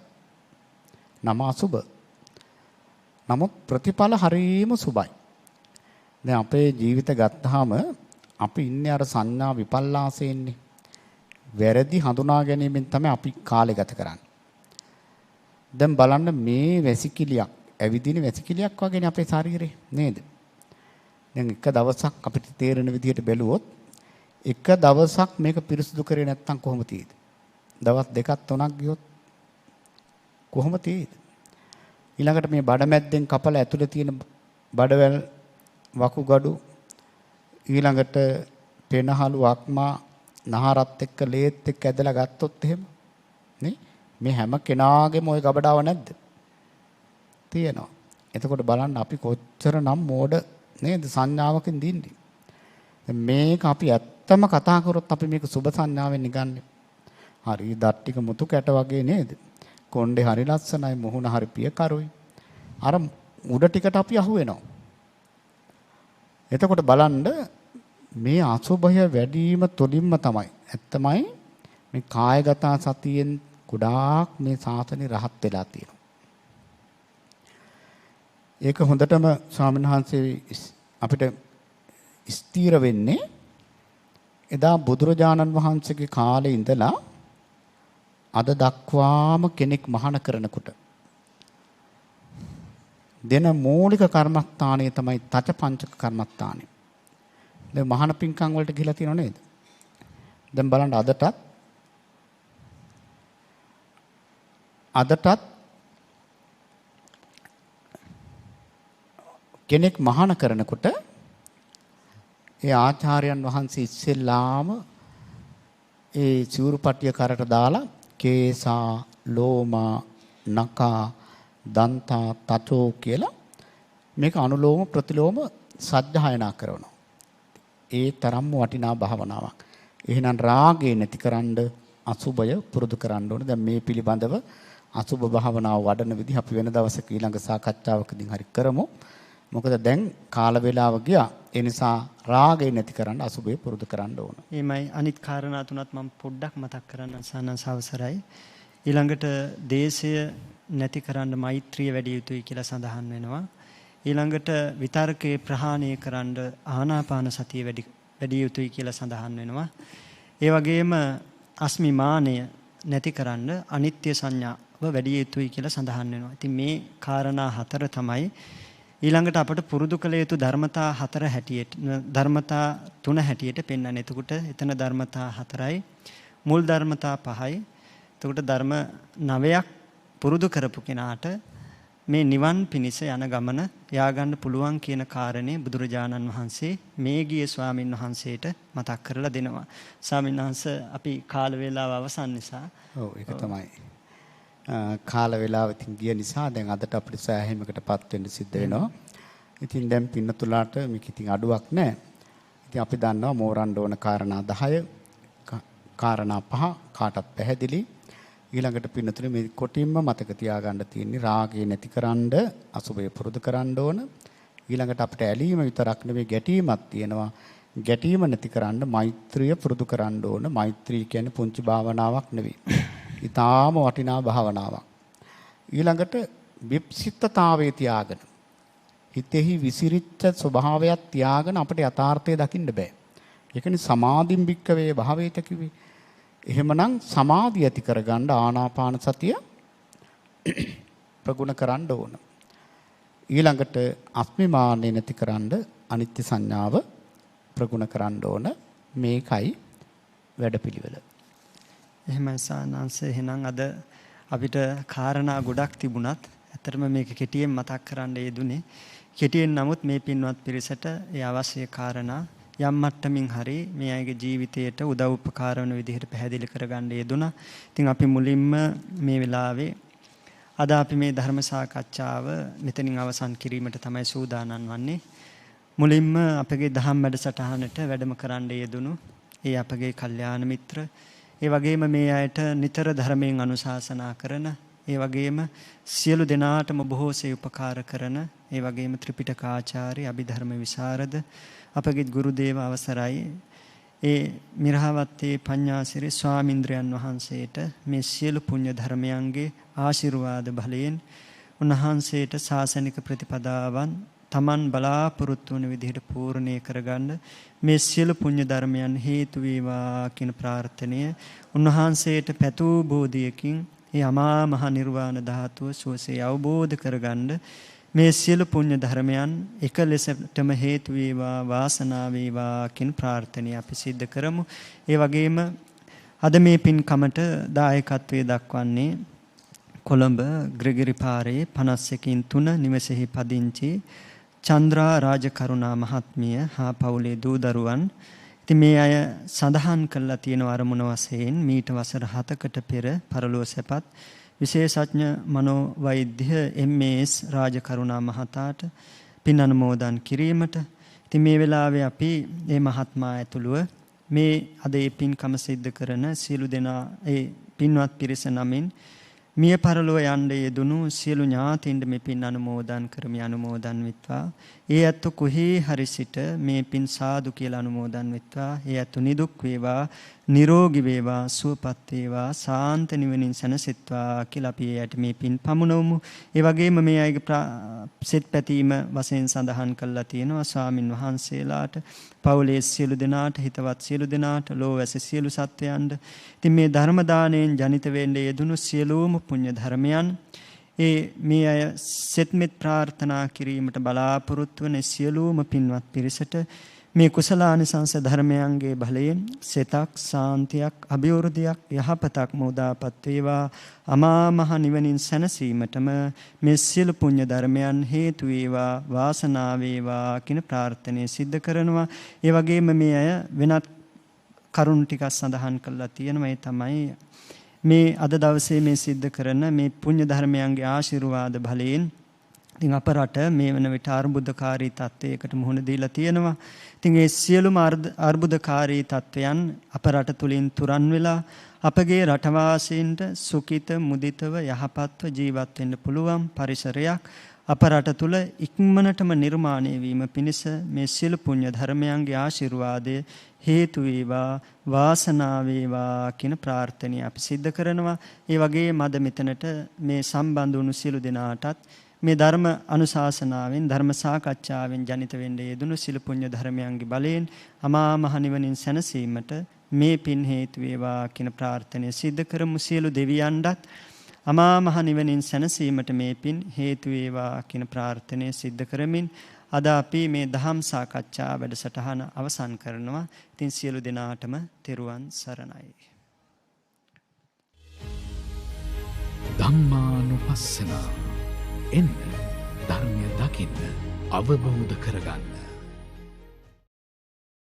නම අසුභ. නමුත් ප්‍රතිඵල හරීම සුභයි. දැන් අපේ ජීවිත ගත්තාම අපි ඉන්නේ අර සංඥා විපල්ලාසෙන්නේ. වැරදි හඳුනා ගැනීමෙන් තමයි අපි කාලය ගත කරන්නේ. දැන් බලන්න මේ වැසිකිළියක්, ඇවිදින වැසිකිළියක් වගේනේ අපේ ශරීරේ නේද? දැන් එක දවසක් අපිට තේරෙන විදිහට බැලුවොත් එක දවසක් මේක පිරිසුදු කරේ නැත්නම් කොහොම තියෙද? දවස් දෙකක් තුනක් ගියොත් කොහොම තියෙද? ඊළඟට මේ බඩමැද්දෙන් කපලා ඇතුලේ තියෙන බඩවැල් වකුගඩු ඊළඟට පෙනහළු අක්මා නහරත් එක්ක ලේත් එක්ක ඇදලා ගත්තොත් එහෙම නේ මේ හැම කෙනාගේම ওই ගබඩාව නැද්ද? තියෙනවා. එතකොට බලන්න අපි කොච්චරනම් මෝඩ නේද සංඥාවකින් දින්නේ. මේක අපි ඇත්තම කතා කරොත් අපි මේක සුබ සංඥාවෙන් නිගන්නේ. හරි දත් ටික මුතු කැට වගේ නේද? කොණ්ඩේ හරි ලස්සනයි, මුහුණ හරි පියකරුයි. අර උඩ ටිකට අපි අහු වෙනවා. එතකොට බලන්න මේ අසුභය වැඩිම තුලින්ම තමයි ඇත්තමයි මේ කායගත සතියෙන් ගොඩාක් මේ සාසනේ රහත් වෙලා තියෙනවා. ඒක හොඳටම ස්වාමීන් වහන්සේ අපිට ස්ථීර වෙන්නේ එදා බුදුරජාණන් වහන්සේගේ කාලේ ඉඳලා අද දක්වාම කෙනෙක් මහාන කරනකොට දෙන මූලික කර්මස්ථානය තමයි තච පංචක කර්මස්ථානය. දැන් මහාන පින්කම් වලට ගිහිලා තියෙනව නේද? දැන් බලන්න අදටත් කෙනෙක් මහාන කරනකොට ඒ ආචාර්යයන් වහන්සේ ඉස්සෙල්ලාම ඒ සිවුරුපටිය කරට දාලා කේසා ලෝමා නකා දන්තා තචෝ කියලා මේක අනුලෝම ප්‍රතිලෝම සජ්ජායනා කරනවා. ඒ තරම්ම වටිනා භාවනාවක්. එහෙනම් රාගේ නැතිකරන්න අසුබය පුරුදු කරන්න ඕනේ. දැන් මේ පිළිබඳව අසුබ භාවනාව වඩන විදිහ අපි වෙන දවසක ඊළඟ සාකච්ඡාවකදී හරි කරමු. මොකද දැන් කාල වේලාව ගියා. ඒ නිසා රාගය නැති කරන්න අසුබය පුරුදු කරන්න ඕන. එමයි අනිත් කාරණා තුනත් මම පොඩ්ඩක් මතක් කරන්න සානංශ අවසරයි. ඊළඟට දේශය නැති කරන්න මෛත්‍රිය වැඩි යුතුයි කියලා සඳහන් වෙනවා. ඊළඟට විතර්කේ ප්‍රහාණය කරන්න ආනාපාන සතිය වැඩි යුතුයි කියලා සඳහන් වෙනවා. ඒ වගේම අස්මිමානය නැති කරන්න අනිත්‍ය සංඥාව වැඩි යුතුයි කියලා සඳහන් වෙනවා. ඉතින් මේ කාරණා හතර තමයි ඊළඟට අපට පුරුදු කළ යුතු ධර්මතා හතර හැටියට ධර්මතා තුන හැටියට පෙන්වන්නේ. එතකොට එතන ධර්මතා හතරයි මුල් ධර්මතා පහයි. එතකොට ධර්ම 9ක් පුරුදු කරපු කෙනාට මේ නිවන් පිණිස යන ගමන යාගන්න පුළුවන් කියන කාරණේ බුදුරජාණන් වහන්සේ මේ ගිය ස්වාමින් වහන්සේට මතක් කරලා දෙනවා. ස්වාමීන් වහන්සේ අපි කාල වේලාව අවසන් නිසා ඔව් ඒක තමයි. කාල වේලාව ඉතින් ගිය නිසා දැන් අදට අපිට සෑහීමකටපත් වෙන්න සිද්ධ වෙනවා. ඉතින් දැන් පින්නතුලාට මේක ඉතින් අඩුවක් නැහැ. ඉතින් අපි දන්නවා මෝරන්න ඕන කාරණා 10 කාරණා 5 කාටත් පැහැදිලි. ඊළඟට පින්නතුනේ මේ කොටින්ම මතක තියාගන්න තියෙන්නේ රාගය නැතිකරන්න අසුබය පුරුදු කරන්න ඕන. ඊළඟට අපිට ඇලීම විතරක් නෙවෙයි ගැටීමක් තියෙනවා. ගැටීම නැතිකරන්න මෛත්‍රිය පුරුදු කරන්න ඕන. මෛත්‍රී කියන්නේ පුංචි භාවනාවක් නෙවෙයි. ඊටාම වටිනා භාවනාවක්. ඊළඟට විප්සිතතාවයේ තියාගෙන හිතෙහි විසිරිච්ච ස්වභාවයක් තියාගෙන අපිට යථාර්ථය දකින්න බෑ. ඒකනේ සමාධින් භික්කවේ භාවේත කිව්වේ. එහෙමනම් සමාධිය ඇති කරගන්න ආනාපාන සතිය ප්‍රගුණ කරන්න ඕන. ඊළඟට අස්මිමාන්නේ නැතිකරන්න අනිත්‍ය සංඥාව ප්‍රගුණ කරන්න ඕන. මේකයි වැඩපිළිවෙල. එහෙමයි සානංශ. එහෙනම් අද අපිට කාරණා ගොඩක් තිබුණත් ඇත්තටම මේක කෙටියෙන් මතක් කරන්න යෙදුනේ. කෙටියෙන් නමුත් මේ පින්වත් පිරිසට ඒ අවශ්‍ය කාරණා යම් මට්ටමින් හරි මේ අයගේ ජීවිතයට උදව් උපකාර වන විදිහට පැහැදිලි කරගන්න යෙදුණා. ඉතින් අපි මුලින්ම මේ වෙලාවේ අද අපි මේ ධර්ම සාකච්ඡාව මෙතනින් අවසන් කිරීමට තමයි සූදානම් වන්නේ. මුලින්ම අපගේ දහම් වැඩසටහනට වැඩම කරන්න යෙදුණු ඒ අපගේ කල්යාණ මිත්‍ර, ඒ වගේම මේ අයට නිතර ධර්මයෙන් අනුශාසනා කරන, ඒ වගේම සියලු දෙනාටම බොහෝසේ උපකාර කරන, ඒ වගේම ත්‍රිපිටකාචාර්ය අභිධර්ම විශාරද අපගේ ගුරු දේව අවසරයි ඒ මිරහවත්තේ පඤ්ඤාසිරි ස්වාමින්ද්‍රයන් වහන්සේට මේ සියලු පුණ්‍ය ධර්මයන්ගේ ආශිර්වාද බලයෙන් උන්වහන්සේට ශාසනික ප්‍රතිපදාවන් Taman බලාපොරොත්තු වන විදිහට පූර්ණේ කරගන්න මේ සියලු පුණ්‍ය ධර්මයන් හේතු වේවා කියන ප්‍රාර්ථනය උන්වහන්සේට පැතූ බෝධියකින් ඒ අමා මහ නිර්වාණ ධාතුව සුවසේ අවබෝධ කරගන්න මේ සියලු පුණ්‍ය ධර්මයන් එක ලෙසටම හේතු වේවා වාසනාව වේවා කියන ප්‍රාර්ථනය අපි සිද්ධ කරමු. ඒ වගේම අද මේ පින්කමට දායකත්වයේ දක්වන්නේ කොළඹ ග්‍රෙගරි පාරේ 51-3 නිවසේහි පදිංචි චන්ද්‍රා රාජකරුණා මහත්මිය හා පවුලේ දූ දරුවන්. ඉතින් මේ අය සඳහන් කළා තියෙන අරමුණ වශයෙන් මීට වසර 7කට පෙර පරලෝක සැපත් විශේෂඥ මනෝවෛද්‍ය එම්.ඒස් රාජකරුණා මහතාට පින් අනුමෝදන් කිරීමට. ඉතින් මේ වෙලාවේ අපි මේ මහත්මයා ඇතුළුව මේ අද මේ පින්කම සිද්ධ කරන සියලු දෙනා ඒ පින්වත් පිරිස නමින් මිය පරලොව යන්න යෙදුණු සියලු ඥාතීන්ට මේ පින් අනුමෝදන් කරමි අනුමෝදන් වෙත්වා. ඒ ඇත්ත කොහේ හරි සිට මේ පින් සාදු කියලා අනුමෝදන් වෙත්වා. ඒ ඇත්ත නිදුක් වේවා, නිරෝගී වේවා, සුවපත් වේවා, සාන්ත නිවනින් සැනසෙත්වා කියලා අපි එයට මේ පින් පමුණවමු. ඒ වගේම මේ අයගේ සෙත් පැතීම වශයෙන් සඳහන් කළා තියෙනවා ස්වාමින් වහන්සේලාට, පවුලේ සියලු දෙනාට, හිතවත් සියලු දෙනාට, ලෝවැස සියලු සත්වයන්ට. ඉතින් මේ ධර්ම දාණයෙන් ජනිත වෙන්නේ යෙදුණු සියලුම පුණ්‍ය ධර්මයන් ඒ මේ අය සෙත්මෙත් ප්‍රාර්ථනා කිරීමට බලාපොරොත්තු වන සියලුම පින්වත් පිරිසට මේ කුසලානිසංස ධර්මයන්ගේ බලයෙන් සෙතක්, සාන්තියක්, අභිවෘද්ධියක්, යහපතක් මෝදාපත් වේවා. අමා මහ නිවනින් සැනසීමටම මේ සියලු පුණ්‍ය ධර්මයන් හේතු වේවා, වාසනාව වේවා කියන ප්‍රාර්ථනාව සිද්ධ කරනවා. ඒ වගේම මේ අය වෙනත් කරුණු ටිකක් සඳහන් කළා තියෙනවා. ඒ තමයි මේ අද දවසේ මේ සිද්ධ කරන මේ පුණ්‍ය ධර්මයන්ගේ ආශිර්වාද බලයෙන් ඉතින් අප රට මේ වන විට අර්බුදකාරී තත්ත්වයකට මුහුණ දීලා තියෙනවා. ඉතින් ඒ සියලුම අර්බුදකාරී තත්ත්වයන් අප රට තුලින් තුරන් වෙලා අපගේ රටවාසීන්ට සුඛිත මුදිතව යහපත්ව ජීවත් වෙන්න පුළුවන් පරිසරයක් අප රට තුල ඉක්මනටම නිර්මාණය වීම පිණිස මේ සියලු පුණ්‍ය ධර්මයන්ගේ ආශිර්වාදය හේතු වේවා, වාසනාව වේවා කියන ප්‍රාර්ථනාව අපි සිද්ධ කරනවා. ඒ වගේම අද මෙතනට මේ සම්බන්ධ වුණු සියලු දෙනාටත් මේ ධර්ම අනුශාසනාවෙන්, ධර්ම සාකච්ඡාවෙන් ජනිත වෙන්නේ යෙදුණු සියලු පුණ්‍ය ධර්මයන්ගේ බලයෙන් අමා මහ නිවනින් සැනසීමට මේ පින් හේතු වේවා කියන ප්‍රාර්ථනාව සිද්ධ කරමු. සියලු දෙවියන්ටත් අමා මහ නිවනින් සැනසීමට මේ පින් හේතු වේවා කියන ප්‍රාර්ථනාව සිද්ධ කරමින් අද අපි මේ දහම් සාකච්ඡා වැඩසටහන අවසන් කරනවා. ඉතින් සියලු දෙනාටම තෙරුවන් සරණයි. ධම්මානුපස්සන එන්න ධර්මය දකින්න අවබෝධ කරගන්න.